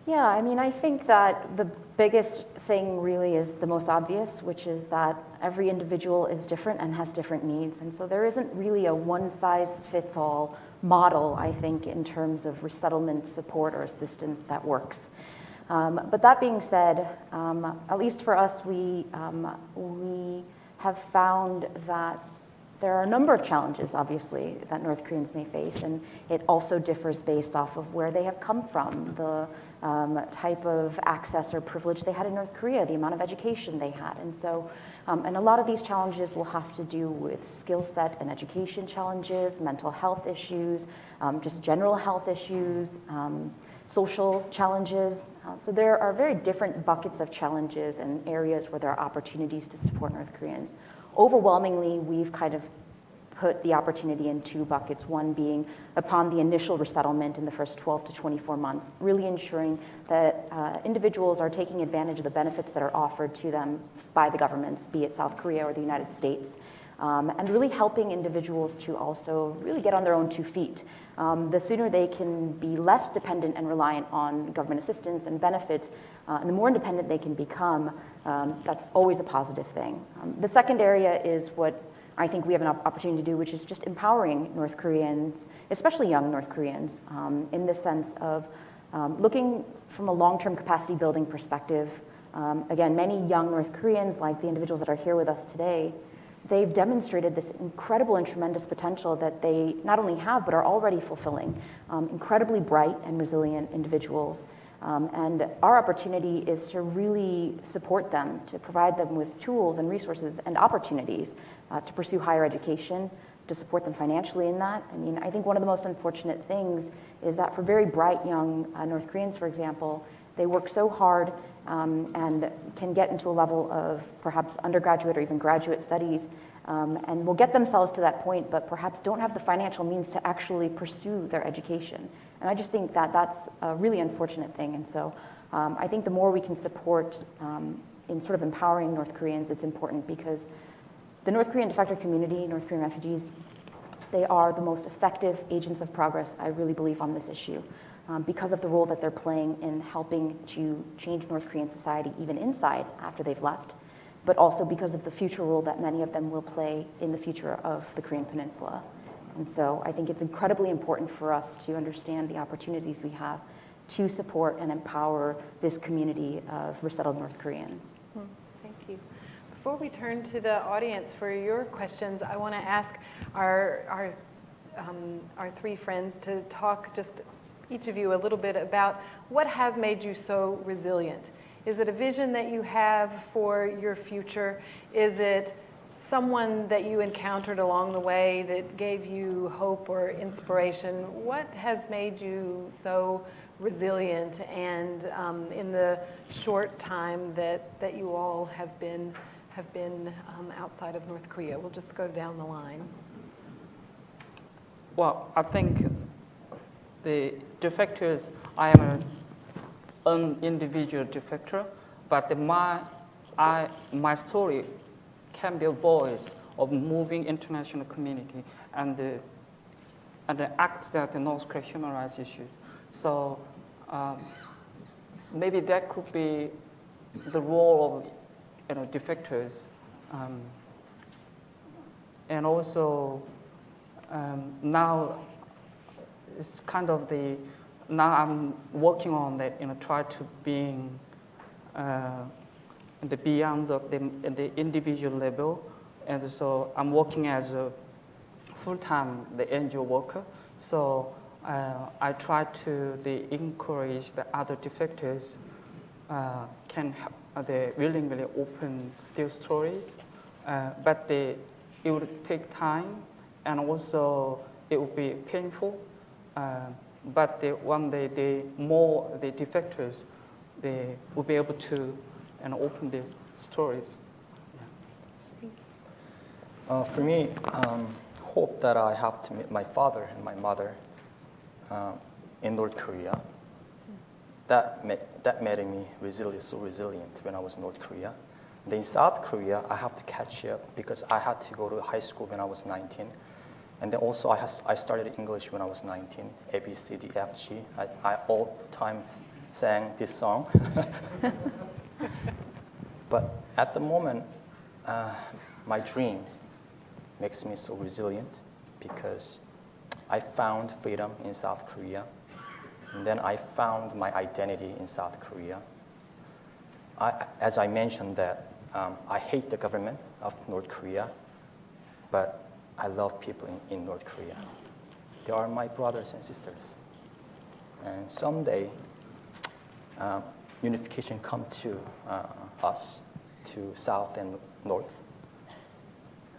Speaker 6: Yeah, I mean, I think that the biggest thing really is the most obvious, which is that every individual is different and has different needs. And so there isn't really a one-size-fits-all model, I think, in terms of resettlement support or assistance that works. But that being said, at least for us, we have found that there are a number of challenges, obviously, that North Koreans may face, and it also differs based off of where they have come from, the type of access or privilege they had in North Korea, the amount of education they had. And so, and a lot of these challenges will have to do with skill set and education challenges, mental health issues, just general health issues, social challenges. So there are very different buckets of challenges and areas where there are opportunities to support North Koreans. Overwhelmingly, we've kind of put the opportunity in two buckets, one being upon the initial resettlement in the first 12 to 24 months, really ensuring that individuals are taking advantage of the benefits that are offered to them by the governments, be it South Korea or the United States, and really helping individuals to also really get on their own 2 feet. The sooner they can be less dependent and reliant on government assistance and benefits, and the more independent they can become, that's always a positive thing. The second area is what I think we have an opportunity to do, which is just empowering North Koreans, especially young North Koreans, in the sense of looking from a long-term capacity building perspective. Again, many young North Koreans, like the individuals that are here with us today, they've demonstrated this incredible and tremendous potential that they not only have, but are already fulfilling. Incredibly bright and resilient individuals. And our opportunity is to really support them, to provide them with tools and resources and opportunities to pursue higher education, to support them financially in that. I mean, I think one of the most unfortunate things is that for very bright young North Koreans, for example, they work so hard and can get into a level of perhaps undergraduate or even graduate studies and will get themselves to that point, but perhaps don't have the financial means to actually pursue their education. And I just think that that's a really unfortunate thing. And so I think the more we can support in sort of empowering North Koreans, it's important because the North Korean defector community, North Korean refugees, they are the most effective agents of progress, I really believe, on this issue. Because of the role that they're playing in helping to change North Korean society even inside after they've left, but also because of the future role that many of them will play in the future of the Korean Peninsula. And so I think it's incredibly important for us to understand the opportunities we have to support and empower this community of resettled North Koreans.
Speaker 1: Thank you. Before we turn to the audience for your questions, I want to ask our 3 friends to talk just each of you a little bit about what has made you so resilient. Is it a vision that you have for your future? Is it someone that you encountered along the way that gave you hope or inspiration? What has made you so resilient and in the short time that you all have been outside of North Korea? We'll just go down the line.
Speaker 2: Well, I think the defectors, I am an individual defector, but my story can be a voice of moving international community and the act that the North Korea human rights issues. So maybe that could be the role of defectors, and also now it's kind of now I'm working on that, try to being beyond the individual level, and so I'm working as a full-time the NGO worker. So I try to encourage the other defectors they willingly open their stories, but it would take time, and also it would be painful. But one day, the defectors, they will be able to open these stories.
Speaker 3: For me, hope that I have to meet my father and my mother in North Korea. That made me so resilient when I was in North Korea. Then in South Korea, I have to catch up because I had to go to high school when I was 19. And then also I started English when I was 19, A, B, C, D, F, G. I all the time sang this song. But at the moment, my dream makes me so resilient because I found freedom in South Korea. And then I found my identity in South Korea. As I mentioned that I hate the government of North Korea, but I love people in North Korea. They are my brothers and sisters. And someday, unification come to us, to South and North.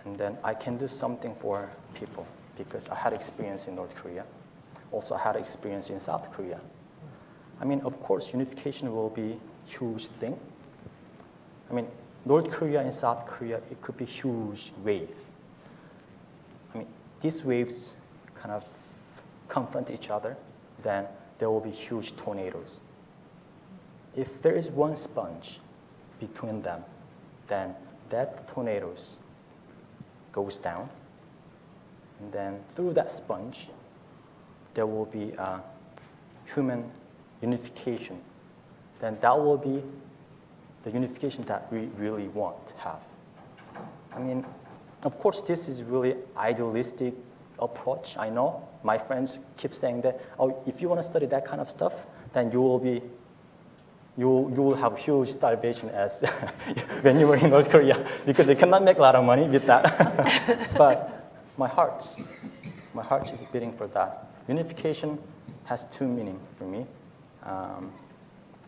Speaker 3: And then I can do something for people because I had experience in North Korea. Also, I had experience in South Korea. I mean, of course, unification will be a huge thing. I mean, North Korea and South Korea, it could be a huge wave. I mean, these waves kind of confront each other, then there will be huge tornadoes. If there is one sponge between them, then that tornadoes goes down, and then through that sponge, there will be a human unification. Then that will be the unification that we really want to have. I mean, of course, this is really idealistic approach. I know my friends keep saying that, oh, if you want to study that kind of stuff, then you will have huge starvation as when you were in North Korea because you cannot make a lot of money with that. But my heart is beating for that. Unification has two meanings for me.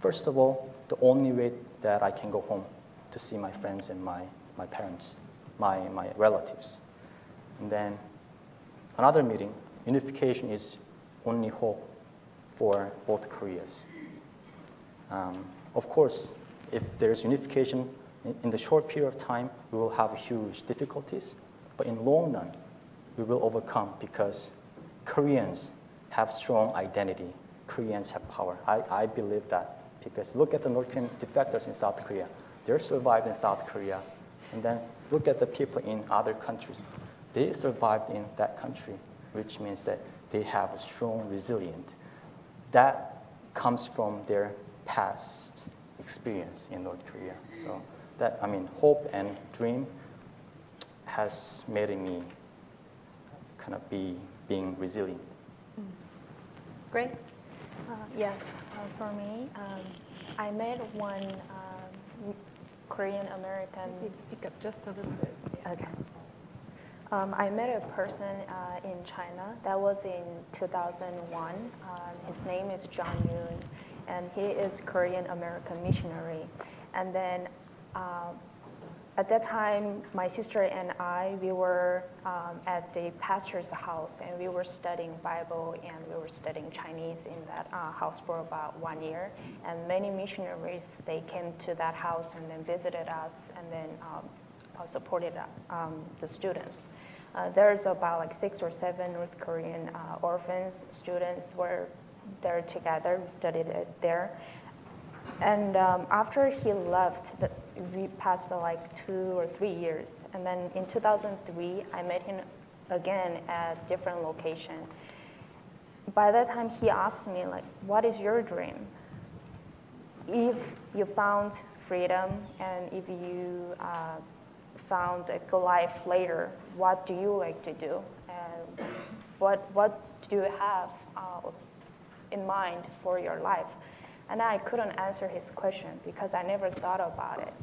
Speaker 3: First of all, the only way that I can go home to see my friends and my parents, my relatives. And then another meaning, unification is only hope for both Koreas. Of course, if there's unification in the short period of time, we will have huge difficulties. But in long run, we will overcome because Koreans have strong identity. Koreans have power. I believe that because look at the North Korean defectors in South Korea. They survived in South Korea. And then look at the people in other countries. They survived in that country, which means that they have a strong resilience. That comes from their past experience in North Korea. So that, I mean, hope and dream has made me kind of being resilient.
Speaker 1: Grace?
Speaker 4: Yes, for me, I met one Korean American.
Speaker 1: You'd speak up just a little bit.
Speaker 4: Okay. I met a person in China. That was in 2001. His name is John Yoon, and he is Korean American missionary. And then at that time, my sister and we were at the pastor's house, and we were studying Bible, and we were studying Chinese in that house for about 1 year. And many missionaries, they came to that house and then visited us, and then supported the students. There's about like 6 or 7 North Korean orphans students were there together. We studied it there. And after he left, we passed like 2 or 3 years. And then in 2003, I met him again at different location. By that time, he asked me, like, what is your dream? If you found freedom and if you found a good life later, what do you like to do? And what do you have in mind for your life? And I couldn't answer his question because I never thought about it.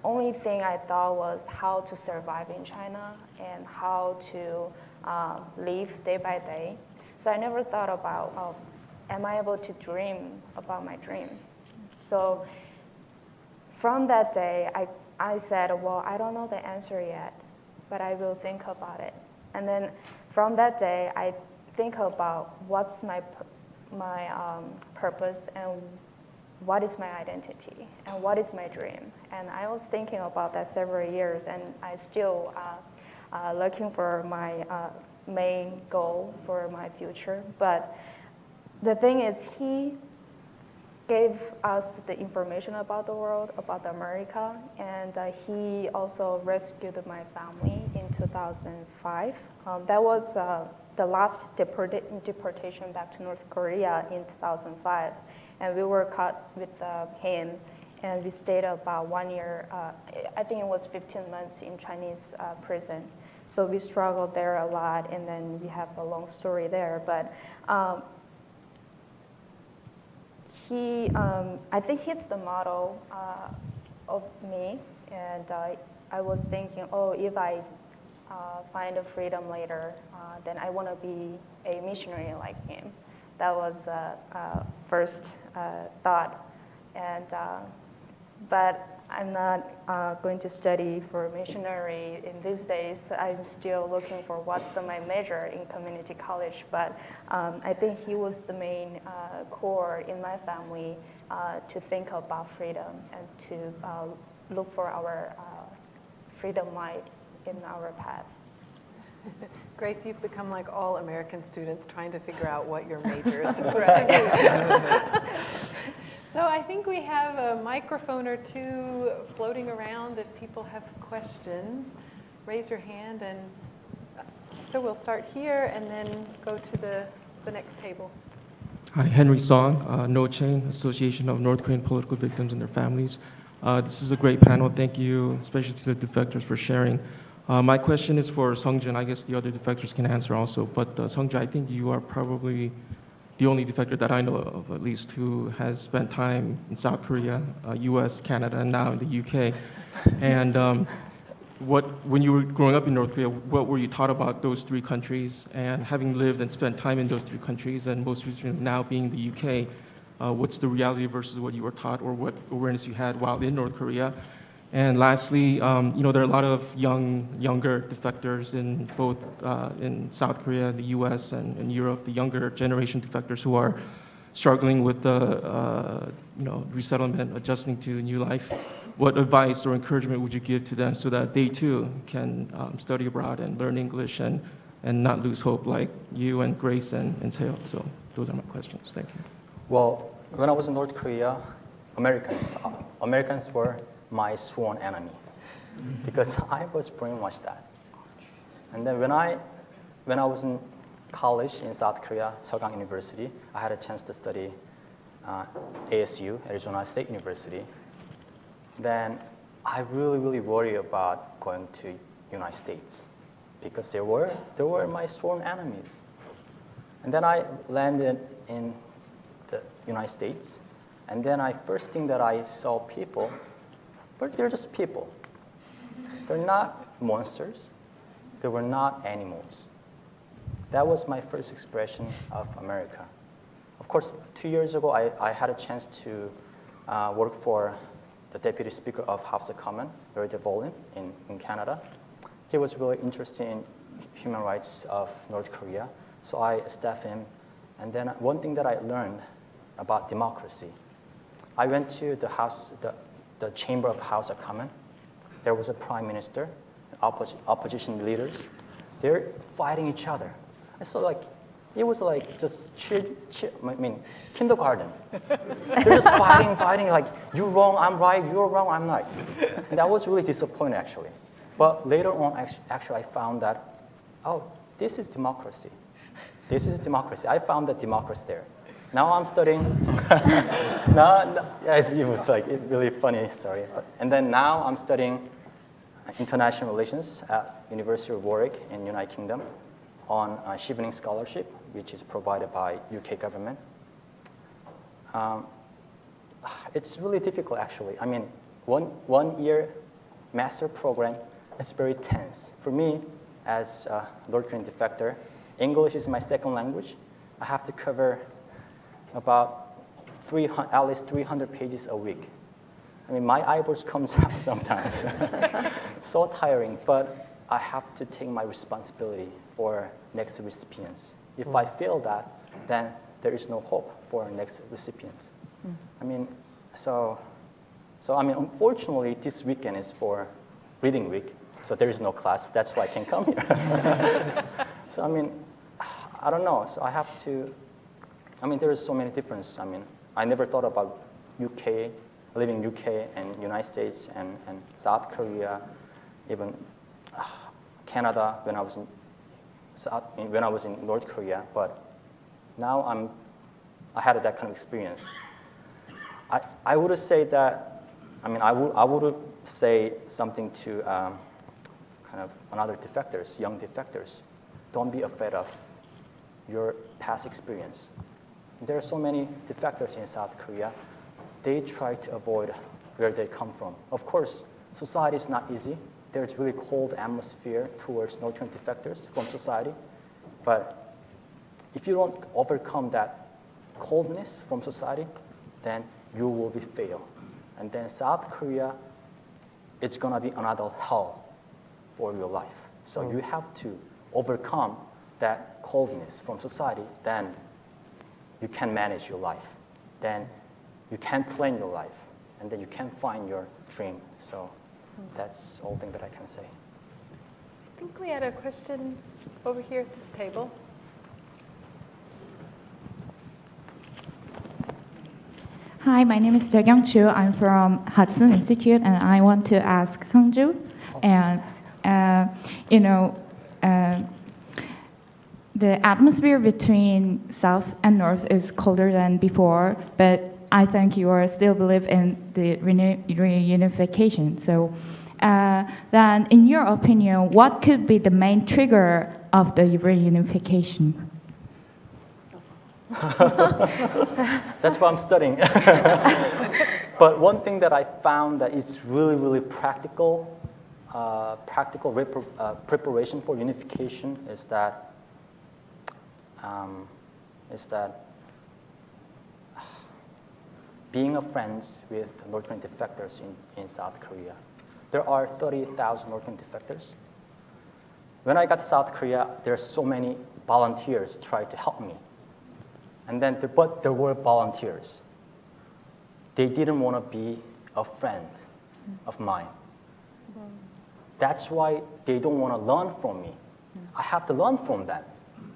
Speaker 4: Only thing I thought was how to survive in China and how to live day by day. So I never thought about, am I able to dream about my dream? So from that day, I said, well, I don't know the answer yet, but I will think about it. And then from that day, I think about what's my purpose and what is my identity and what is my dream? And I was thinking about that several years, and I still looking for my main goal for my future. But the thing is, he gave us the information about the world, about America, and he also rescued my family in 2005. That was the last deportation back to North Korea in 2005. And we were caught with him, and we stayed about 1 year, I think it was 15 months in Chinese prison. So we struggled there a lot, and then we have a long story there. But I think he's the model of me, and I was thinking, oh, if I find a freedom later, then I want to be a missionary like him. That was first thought, and but I'm not going to study for missionary in these days. I'm still looking for what's my major in community college, but I think he was the main core in my family to think about freedom and to look for our freedom light in our path.
Speaker 1: Grace, you've become like all American students trying to figure out what your major is supposed to be. So I think we have a microphone or two floating around if people have questions. Raise your hand, and so we'll start here and then go to the next table.
Speaker 7: Hi, Henry Song, No Chain, Association of North Korean Political Victims and Their Families. This is a great panel. Thank you, especially to the defectors, for sharing. My question is for Sungjin. I guess the other defectors can answer also. But Sungjin, I think you are probably the only defector that I know of, at least, who has spent time in South Korea, US, Canada, and now in the UK. And when you were growing up in North Korea, what were you taught about those three countries? And having lived and spent time in those three countries, and most recently now being in the UK, what's the reality versus what you were taught, or what awareness you had while in North Korea? And lastly, there are a lot of younger defectors in both in South Korea, the US, and Europe, the younger generation defectors who are struggling with the resettlement, adjusting to new life. What advice or encouragement would you give to them so that they too can study abroad and learn English and not lose hope like you and Grace and Seo? So those are my questions. Thank you.
Speaker 3: Well, when I was in North Korea, Americans were my sworn enemies because I was brainwashed that. And then when I was in college in South Korea, Seogang University, I had a chance to study ASU, Arizona State University. Then I really worry about going to United States because they were my sworn enemies. And then I landed in the United States, and then first thing that I saw people, but they're just people. They're not monsters. They were not animals. That was my first expression of America. Of course, 2 years ago, I had a chance to work for the Deputy Speaker of House of Commons, Barry DeVolin, in Canada. He was really interested in human rights of North Korea, so I staffed him. And then one thing that I learned about democracy, I went to the chamber of House of Commons. There was a prime minister, opposition leaders. They're fighting each other. I saw it was like just kindergarten. They're just fighting like, you're wrong, I'm right, you're wrong, I'm right. And that was really disappointing, actually. But later on, actually, I found that, oh, this is democracy. This is democracy. I found that democracy there. Now I'm studying. It was really funny, sorry. And then now I'm studying international relations at University of Warwick in United Kingdom on a Chevening Scholarship, which is provided by UK government. It's really difficult, actually. I mean, one year master program is very tense. For me, as a North Korean defector, English is my second language. I have to cover about at least 300 pages a week. I mean, my eyeballs comes out sometimes. So tiring, but I have to take my responsibility for next recipients. If I fail that, then there is no hope for next recipients. I mean, So I mean, unfortunately, this weekend is for reading week, so there is no class. That's why I can come here. So I mean, I don't know. So I have to. I mean, there is so many differences. I mean, I never thought about UK, living UK and United States and South Korea, even Canada when I was in North Korea. But now I had that kind of experience. I would say that. I mean, I would say something to kind of another defectors, young defectors. Don't be afraid of your past experience. There are so many defectors in South Korea. They try to avoid where they come from. Of course, society is not easy. There's really cold atmosphere towards North Korean defectors from society. But if you don't overcome that coldness from society, then you will be failed. And then South Korea, it's gonna be another hell for your life. So you have to overcome that coldness from society, then you can manage your life. Then you can plan your life, and then you can find your dream. So that's all thing that I can say.
Speaker 1: I think we had a question over here at this table.
Speaker 8: Hi, my name is Jaekyung Chu. I'm from Hudson Institute, and I want to ask Sungju. And the atmosphere between South and North is colder than before, but I think you are still believe in the reunification. So, then, in your opinion, what could be the main trigger of the reunification?
Speaker 3: That's what I'm studying. But one thing that I found that it's really, really practical preparation for unification is that being a friends with North Korean defectors in South Korea. There are 30,000 North Korean defectors. When I got to South Korea, there are so many volunteers trying to help me. And then, but there were volunteers. They didn't want to be a friend of mine. That's why they don't want to learn from me. I have to learn from them,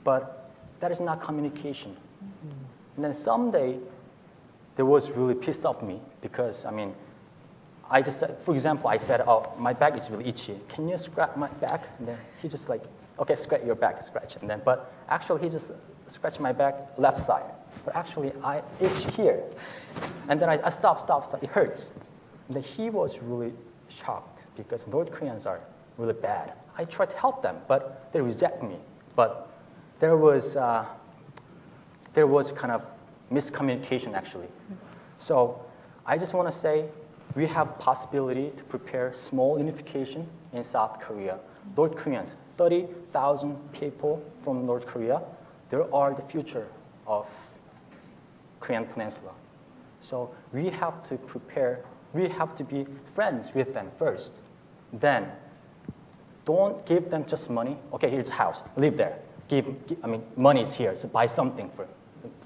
Speaker 3: but that is not communication. And then someday, they was really pissed off me because, I mean, I just said, for example, I said, oh, my back is really itchy. Can you scratch my back? And then he just like, okay, scratch your back, scratch. And then, but actually he just scratched my back left side. But actually I itch here. And then I stop, it hurts. And then he was really shocked because North Koreans are really bad. I tried to help them, but they reject me. But there was kind of miscommunication actually. So I just want to say we have possibility to prepare small unification in South Korea. North Koreans, 30,000 people from North Korea, they are the future of Korean Peninsula. So we have to prepare, we have to be friends with them first. Then don't give them just money. Okay, here's a house, live there. Money is here, so buy something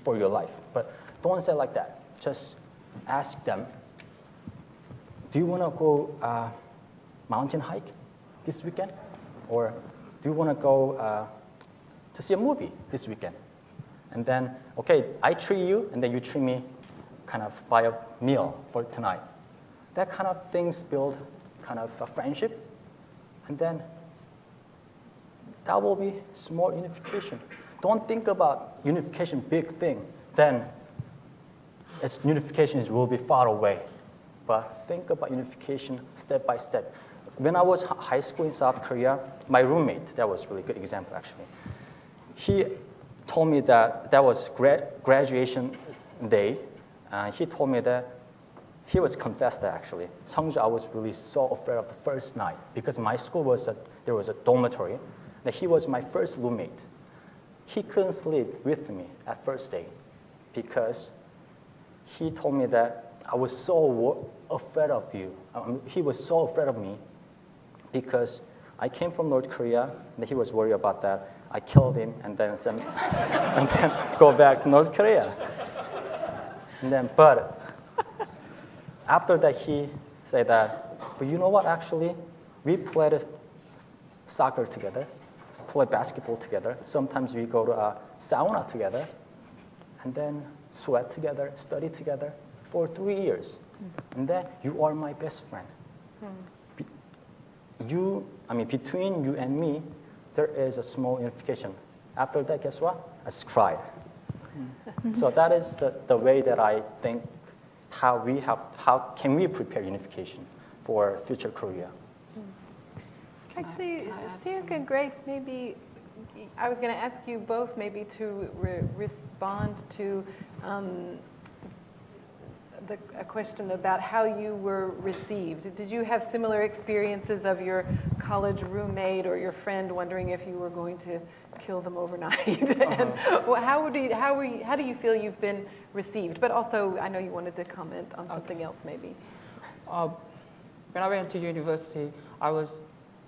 Speaker 3: for your life. But don't say like that. Just ask them, do you want to go mountain hike this weekend? Or do you want to go to see a movie this weekend? And then, okay, I treat you, and then you treat me, kind of buy a meal for tonight. That kind of things build kind of a friendship. And then that will be small unification. Don't think about unification, big thing. Then unification will be far away. But think about unification step by step. When I was high school in South Korea, my roommate, that was a really good example actually. He told me that was graduation day. He told me that he was confessed that actually. Sungju, I was really so afraid of the first night because my school there was a dormitory. That he was my first roommate. He couldn't sleep with me at first day because he told me that I was so afraid of you. He was so afraid of me because I came from North Korea, and he was worried about that. I killed him and then go back to North Korea. And then, but after that, he said that, but you know what, actually, we played soccer together, play basketball together. Sometimes we go to a sauna together, and then sweat together, study together for 3 years. And then you are my best friend. Between you and me, there is a small unification. After that, guess what? I just cried. So that is the way that I think how can we prepare unification for future Korea.
Speaker 1: Actually, Siak and Grace, maybe I was going to ask you both maybe to respond to a question about how you were received. Did you have similar experiences of your college roommate or your friend wondering if you were going to kill them overnight? And how do you feel you've been received? But also, I know you wanted to comment on something else maybe.
Speaker 2: When I went to university, I was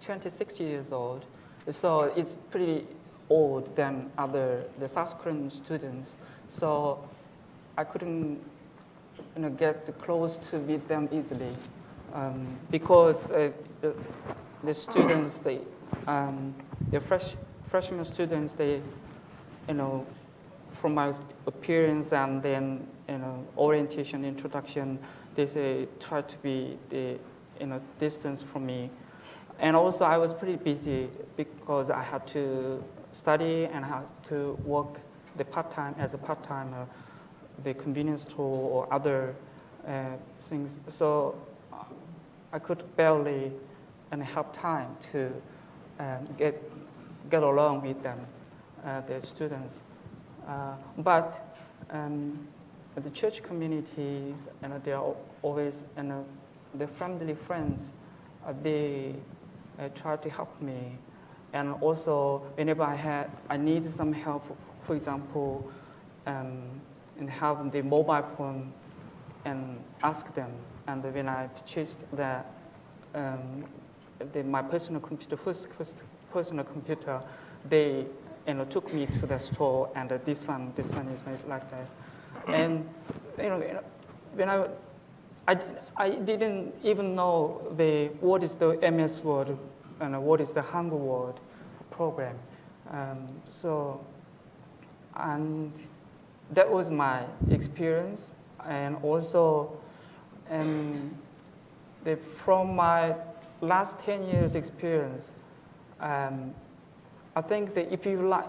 Speaker 2: 26 years old, so it's pretty old than the South Korean students. So I couldn't get close to meet them easily because the students, the freshman students, they, from my appearance and then orientation, introduction, they say try to be the distance from me. And also I was pretty busy because I had to study and I had to work as a part-timer, the convenience store or other things. So I could barely have time to get along with them, the students. But the church communities, they are always, the family friends, they try to help me. And also, whenever I need some help, for example, in having the mobile phone, and ask them. And when I purchased my personal computer, first personal computer, they took me to the store, and this one is like that. And when I didn't even know what is the MS Word and what is the Hangul Word program. And that was my experience. And also, from my last 10 years experience, I think that if you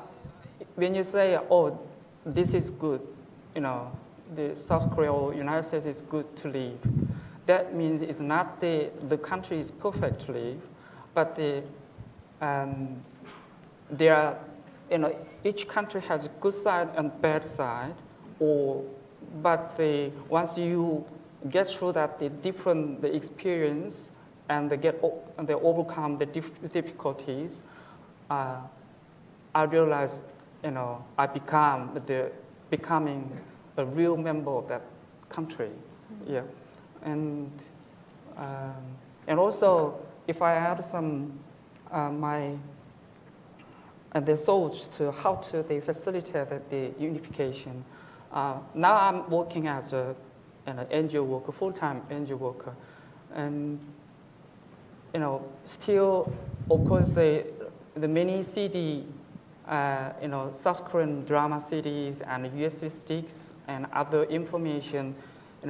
Speaker 2: when you say, oh, this is good, the South Korea or United States is good to live, that means it's not the country is perfect to live, but there are, each country has a good side and bad side, but once you get through that, the experience and they overcome the difficulties, I realized, I becoming a real member of that country. Yeah, and also if I add some the thoughts to how to facilitate the unification. Now I'm working as an NGO worker, full-time NGO worker, and still, of course, the many CD, South Korean drama CDs and USB sticks and other information,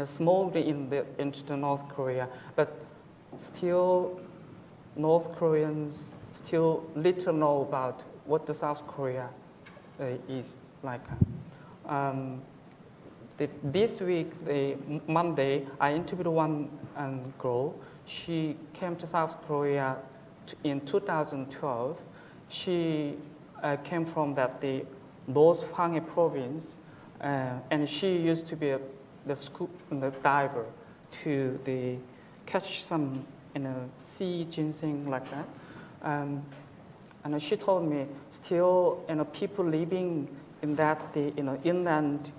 Speaker 2: smuggled into North Korea, but still, North Koreans still little know about what the South Korea is like. This week, Monday, I interviewed one girl. She came to South Korea in 2012. She came from the North Hwanghae province, and she used to be the diver to catch some sea ginseng like that. And she told me still people living in that inland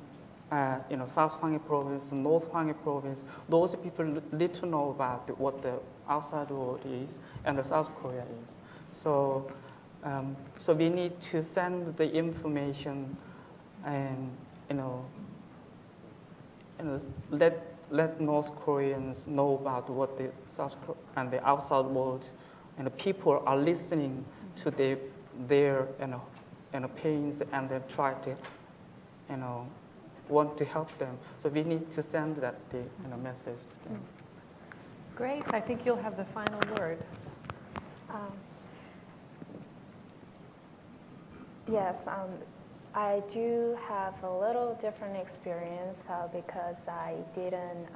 Speaker 2: South Hwanghae province, North Hwanghae province, those people little know about what the outside world is and the South Korea is. So we need to send the information and let let North Koreans know about what the South and the outside world and the people are listening to their pains, and they try to want to help them. So we need to send that message to them.
Speaker 1: Grace, I think you'll have the final word.
Speaker 4: Yes, I do have a little different experience because I didn't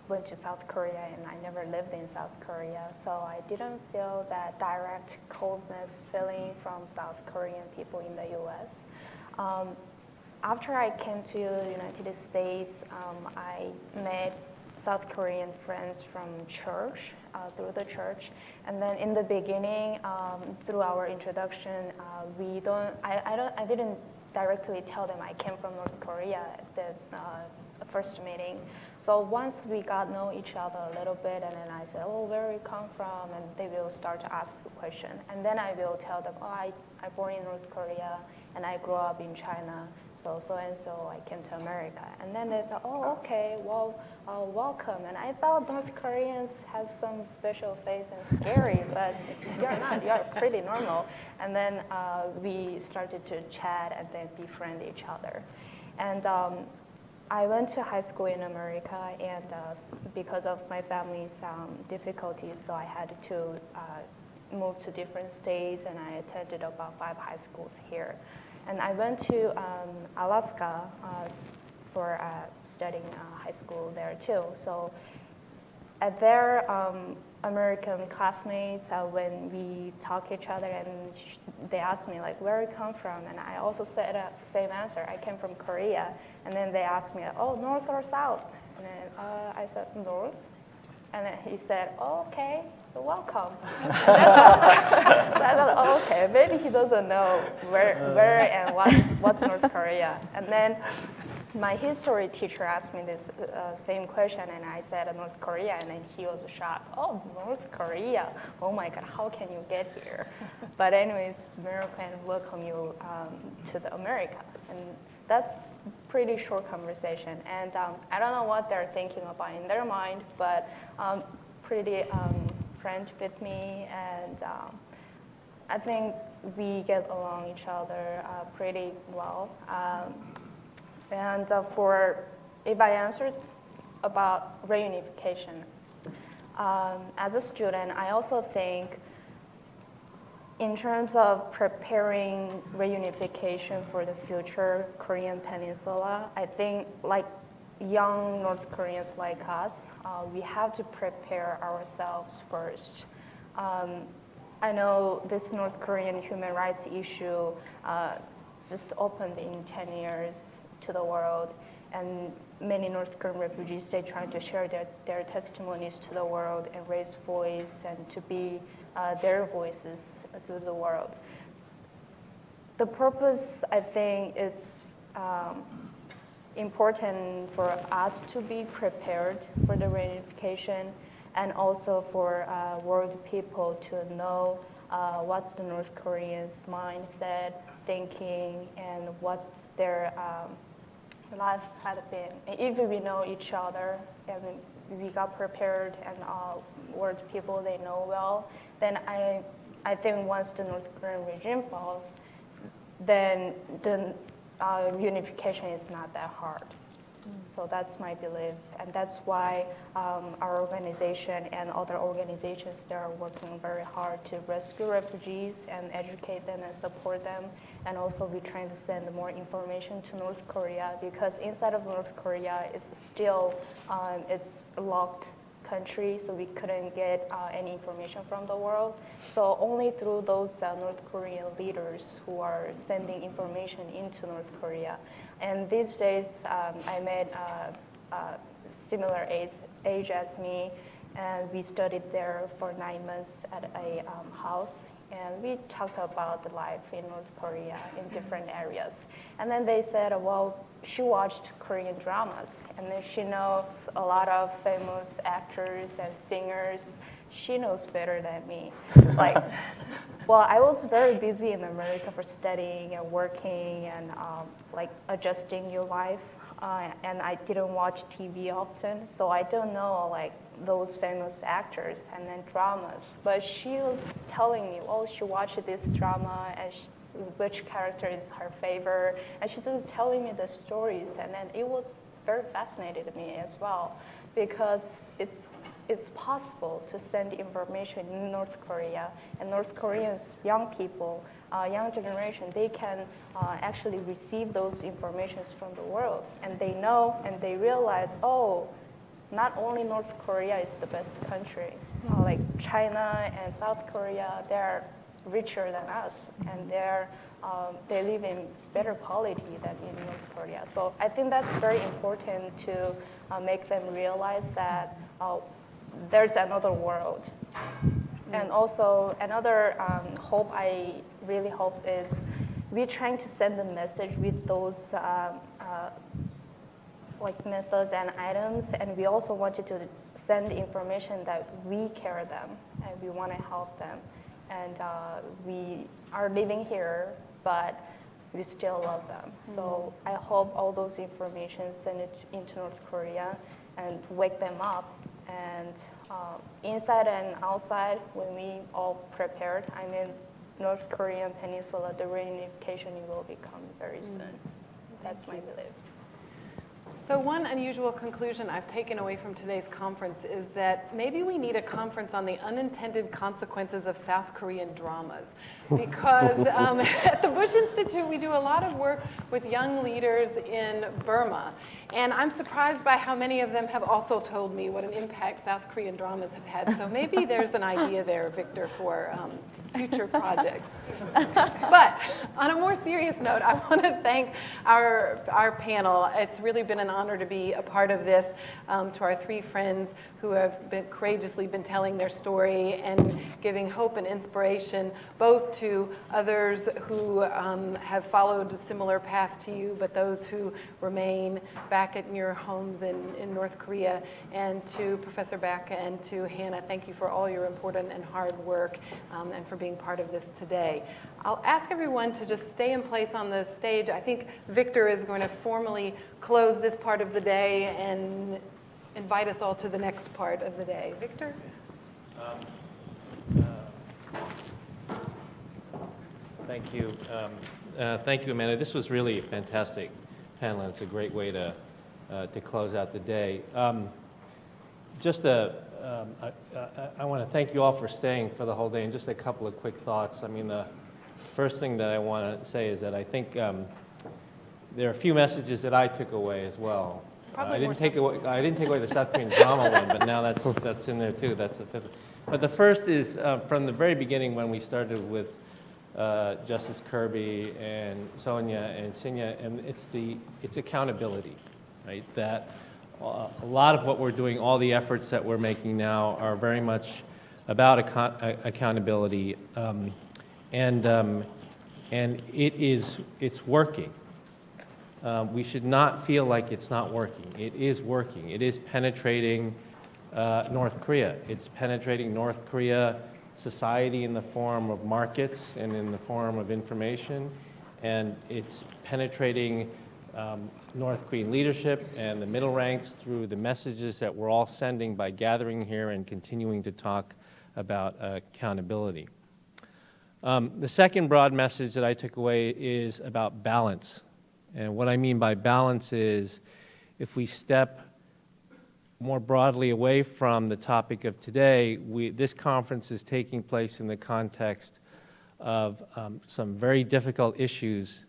Speaker 4: went to South Korea and I never lived in South Korea, so I didn't feel that direct coldness feeling from South Korean people in the U.S. After I came to the United States, I met South Korean friends from church, through the church. And then in the beginning, through our introduction, I didn't directly tell them I came from North Korea at the first meeting. So once we got to know each other a little bit, and then I said, oh, where you come from? And they will start to ask the question. And then I will tell them, oh, I born in North Korea, and I grew up in China. So I came to America. And then they said, oh, okay, well, welcome. And I thought North Koreans has some special face and scary, but you're not, you're pretty normal. And then we started to chat and then befriend each other. And I went to high school in America, and because of my family's difficulties, so I had to move to different states, and I attended about 5 high schools here. And I went to Alaska for studying high school there too. So at their American classmates, when we talk each other, and they asked me like, where you come from? And I also said the same answer. I came from Korea. And then they asked me, oh, north or south? And then I said, north. And then he said, oh, okay, you're welcome. So I thought, oh, okay, maybe he doesn't know where and what's North Korea. And then my history teacher asked me this same question, and I said North Korea, and then he was shocked. Oh, North Korea. Oh my God, how can you get here? But anyways, American welcome you to the America. And that's pretty short conversation. And I don't know what they're thinking about in their mind, but pretty friend with me, and I think we get along each other pretty well. And if I answered about reunification, as a student, I also think in terms of preparing reunification for the future Korean Peninsula, I think like young North Koreans like us, we have to prepare ourselves first. I know this North Korean human rights issue just opened in 10 years to the world, and many North Korean refugees, they try to share their testimonies to the world and raise voice and to be their voices through the world. The purpose, I think, it's important for us to be prepared for the reunification, and also for world people to know what's the North Koreans' mindset, thinking, and what's their life had been. And if we know each other and we got prepared, and world people they know well, then I think once the North Korean regime falls, then the unification is not that hard. So that's my belief, and that's why our organization and other organizations, they are working very hard to rescue refugees and educate them and support them. And also we're trying to send more information to North Korea, because inside of North Korea, it's still it's a locked country, so we couldn't get any information from the world. So only through those North Korean leaders who are sending information into North Korea. And these days, I met similar age as me, and we studied there for 9 months at a house, and we talked about the life in North Korea in different areas. And then they said, well, she watched Korean dramas, and then she knows a lot of famous actors and singers. She knows better than me. Like, well, I was very busy in America for studying and working and like adjusting your life and I didn't watch TV often, so I don't know like those famous actors and then dramas. But she was telling me, oh, she watched this drama and which character is her favorite, and she was telling me the stories, and then it was very fascinating to me as well, because it's possible to send information in North Korea, and North Koreans, young people, young generation, they can actually receive those informations from the world, and they know and they realize, oh, not only North Korea is the best country, like China and South Korea, they're richer than us, and they live in better quality than in North Korea. So I think that's very important to make them realize that there's another world. And also another hope I really hope is we're trying to send a message with those like methods and items, and we also wanted to send information that we care them and we want to help them. And we are living here, but we still love them. So I hope all those information send it into North Korea and wake them up. And inside and outside, when we all prepared, I mean, North Korean peninsula, the reunification will become very soon. That's my belief.
Speaker 1: So one unusual conclusion I've taken away from today's conference is that maybe we need a conference on the unintended consequences of South Korean dramas. Because at the Bush Institute, we do a lot of work with young leaders in Burma. And I'm surprised by how many of them have also told me what an impact South Korean dramas have had. So maybe there's an idea there, Victor, for future projects. But on a more serious note, I want to thank our panel. It's really been an honor to be a part of this, to our three friends who have courageously been telling their story and giving hope and inspiration, both to others who have followed a similar path to you, but those who remain back in your homes in North Korea, and to Professor Back and to Hannah. Thank you for all your important and hard work and for being part of this today. I'll ask everyone to just stay in place on the stage. I think Victor is going to formally close this part of the day and invite us all to the next part of the day. Victor?
Speaker 9: Thank you. Thank you, Amanda. This was really a fantastic panel, and it's a great way to close out the day. I want to thank you all for staying for the whole day, and just a couple of quick thoughts. I mean, the first thing that I want to say is that I think there are a few messages that I took away as well. I didn't take away the South Korean drama one, but now that's in there too. That's the fifth. But the first is from the very beginning when we started with Justice Kirby and Sonia and Sinya, and it's accountability, right? That a lot of what we're doing, all the efforts that we're making now are very much about accountability, and it's working. We should not feel like it's not working. It is working. It is penetrating North Korea. It's penetrating North Korea society in the form of markets and in the form of information, and it's penetrating North Korean leadership and the middle ranks through the messages that we're all sending by gathering here and continuing to talk about accountability. The second broad message that I took away is about balance. And what I mean by balance is if we step more broadly away from the topic of today, this conference is taking place in the context of some very difficult issues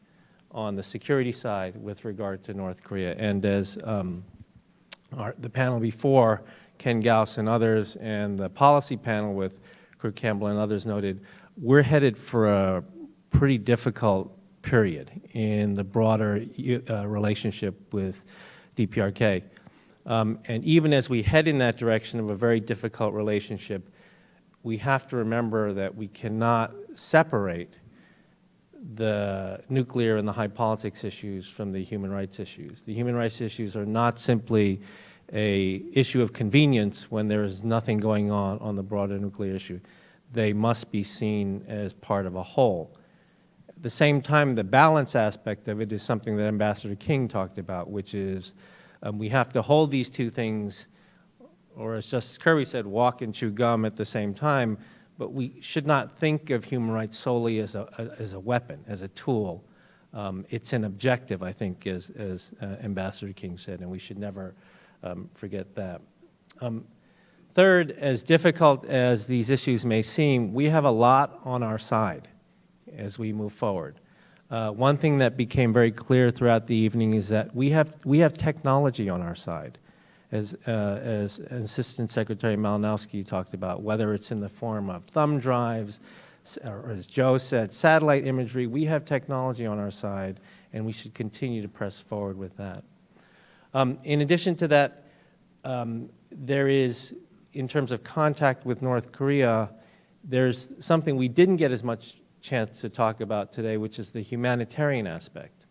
Speaker 9: on the security side with regard to North Korea. And as the panel before, Ken Gauss and others, and the policy panel with Kurt Campbell and others noted, we're headed for a pretty difficult period in the broader relationship with DPRK. And even as we head in that direction of a very difficult relationship, we have to remember that we cannot separate the nuclear and the high politics issues from the human rights issues. The human rights issues are not simply an issue of convenience when there is nothing going on the broader nuclear issue. They must be seen as part of a whole. At the same time, the balance aspect of it is something that Ambassador King talked about, which is we have to hold these two things, or as Justice Kirby said, walk and chew gum at the same time, but we should not think of human rights solely as a weapon, as a tool. It's an objective, I think, as Ambassador King said, and we should never forget that. Third, as difficult as these issues may seem, we have a lot on our side as we move forward. One thing that became very clear throughout the evening is that we have technology on our side. As Assistant Secretary Malinowski talked about, whether it's in the form of thumb drives, or as Joe said, satellite imagery, we have technology on our side, and we should continue to press forward with that. In addition to that, there is, in terms of contact with North Korea, there's something we didn't get as much chance to talk about today, which is the humanitarian aspect.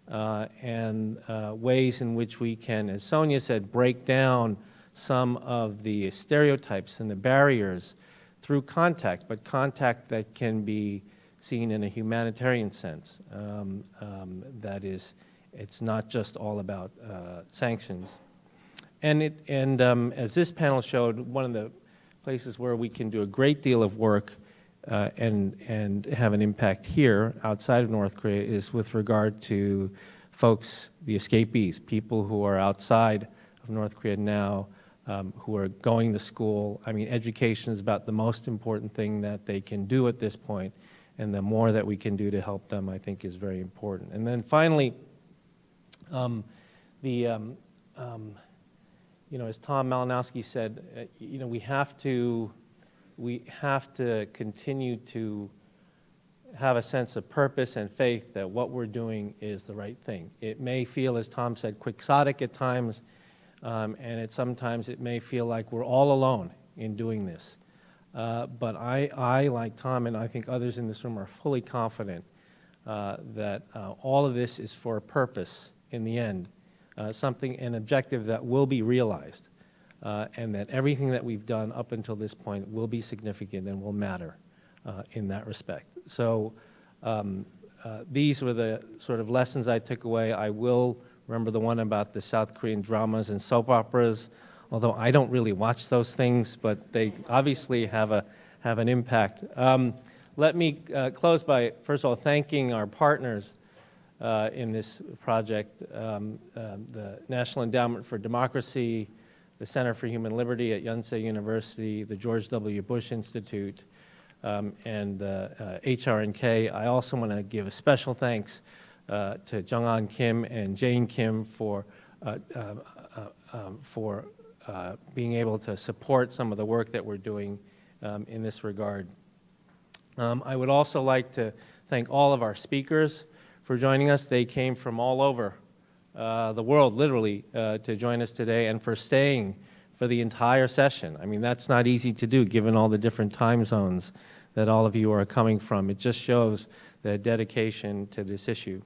Speaker 9: And ways in which we can, as Sonia said, break down some of the stereotypes and the barriers through contact, but contact that can be seen in a humanitarian sense. That is, it's not just all about sanctions. And as this panel showed, one of the places where we can do a great deal of work and have an impact here outside of North Korea is with regard to folks, the escapees, people who are outside of North Korea now, who are going to school. I mean, education is about the most important thing that they can do at this point, and the more that we can do to help them, I think, is very important. And then finally, as Tom Malinowski said, we have to continue to have a sense of purpose and faith that what we're doing is the right thing. It may feel, as Tom said, quixotic at times, and sometimes it may feel like we're all alone in doing this. But I, like Tom, and I think others in this room, are fully confident that all of this is for a purpose in the end, an objective that will be realized. And that everything that we've done up until this point will be significant and will matter in that respect. So these were the sort of lessons I took away. I will remember the one about the South Korean dramas and soap operas, although I don't really watch those things, but they obviously have an impact. Let me close by, first of all, thanking our partners in this project, the National Endowment for Democracy, the Center for Human Liberty at Yonsei University, the George W. Bush Institute, and HRNK. I also want to give a special thanks to Jung-An Kim and Jane Kim for being able to support some of the work that we're doing in this regard. I would also like to thank all of our speakers for joining us. They came from all over the world, literally, to join us today, and for staying for the entire session. I mean, that's not easy to do, given all the different time zones that all of you are coming from. It just shows the dedication to this issue.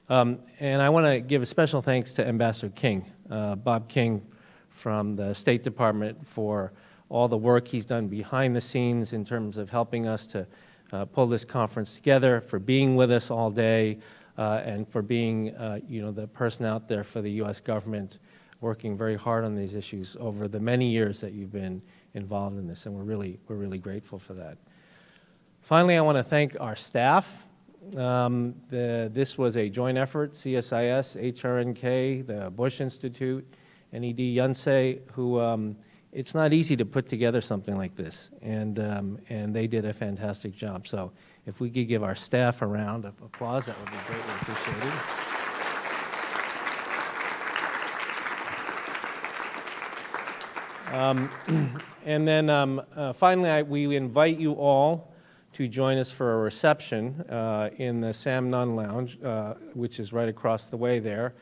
Speaker 9: And I want to give a special thanks to Ambassador King, Bob King from the State Department, for all the work he's done behind the scenes in terms of helping us to pull this conference together, for being with us all day, and for being the person out there for the U.S. government working very hard on these issues over the many years that you've been involved in this, and we're really grateful for that. Finally, I want to thank our staff. This was a joint effort, CSIS, HRNK, the Bush Institute, NED Yonsei, who it's not easy to put together something like this, and they did a fantastic job. So if we could give our staff a round of applause, that would be greatly appreciated. And then finally, we invite you all to join us for a reception in the Sam Nunn Lounge, which is right across the way there.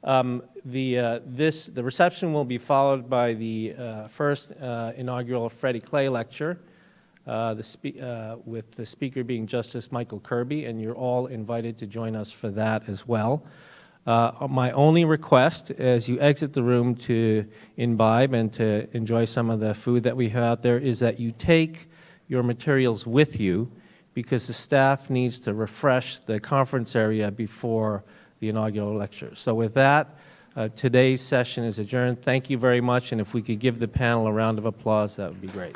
Speaker 9: The reception will be followed by the first inaugural Freddie Clay lecture, with the speaker being Justice Michael Kirby, and you're all invited to join us for that as well. My only request as you exit the room to imbibe and to enjoy some of the food that we have out there is that you take your materials with you, because the staff needs to refresh the conference area before the inaugural lecture. So with that, today's session is adjourned. Thank you very much, and if we could give the panel a round of applause, that would be great.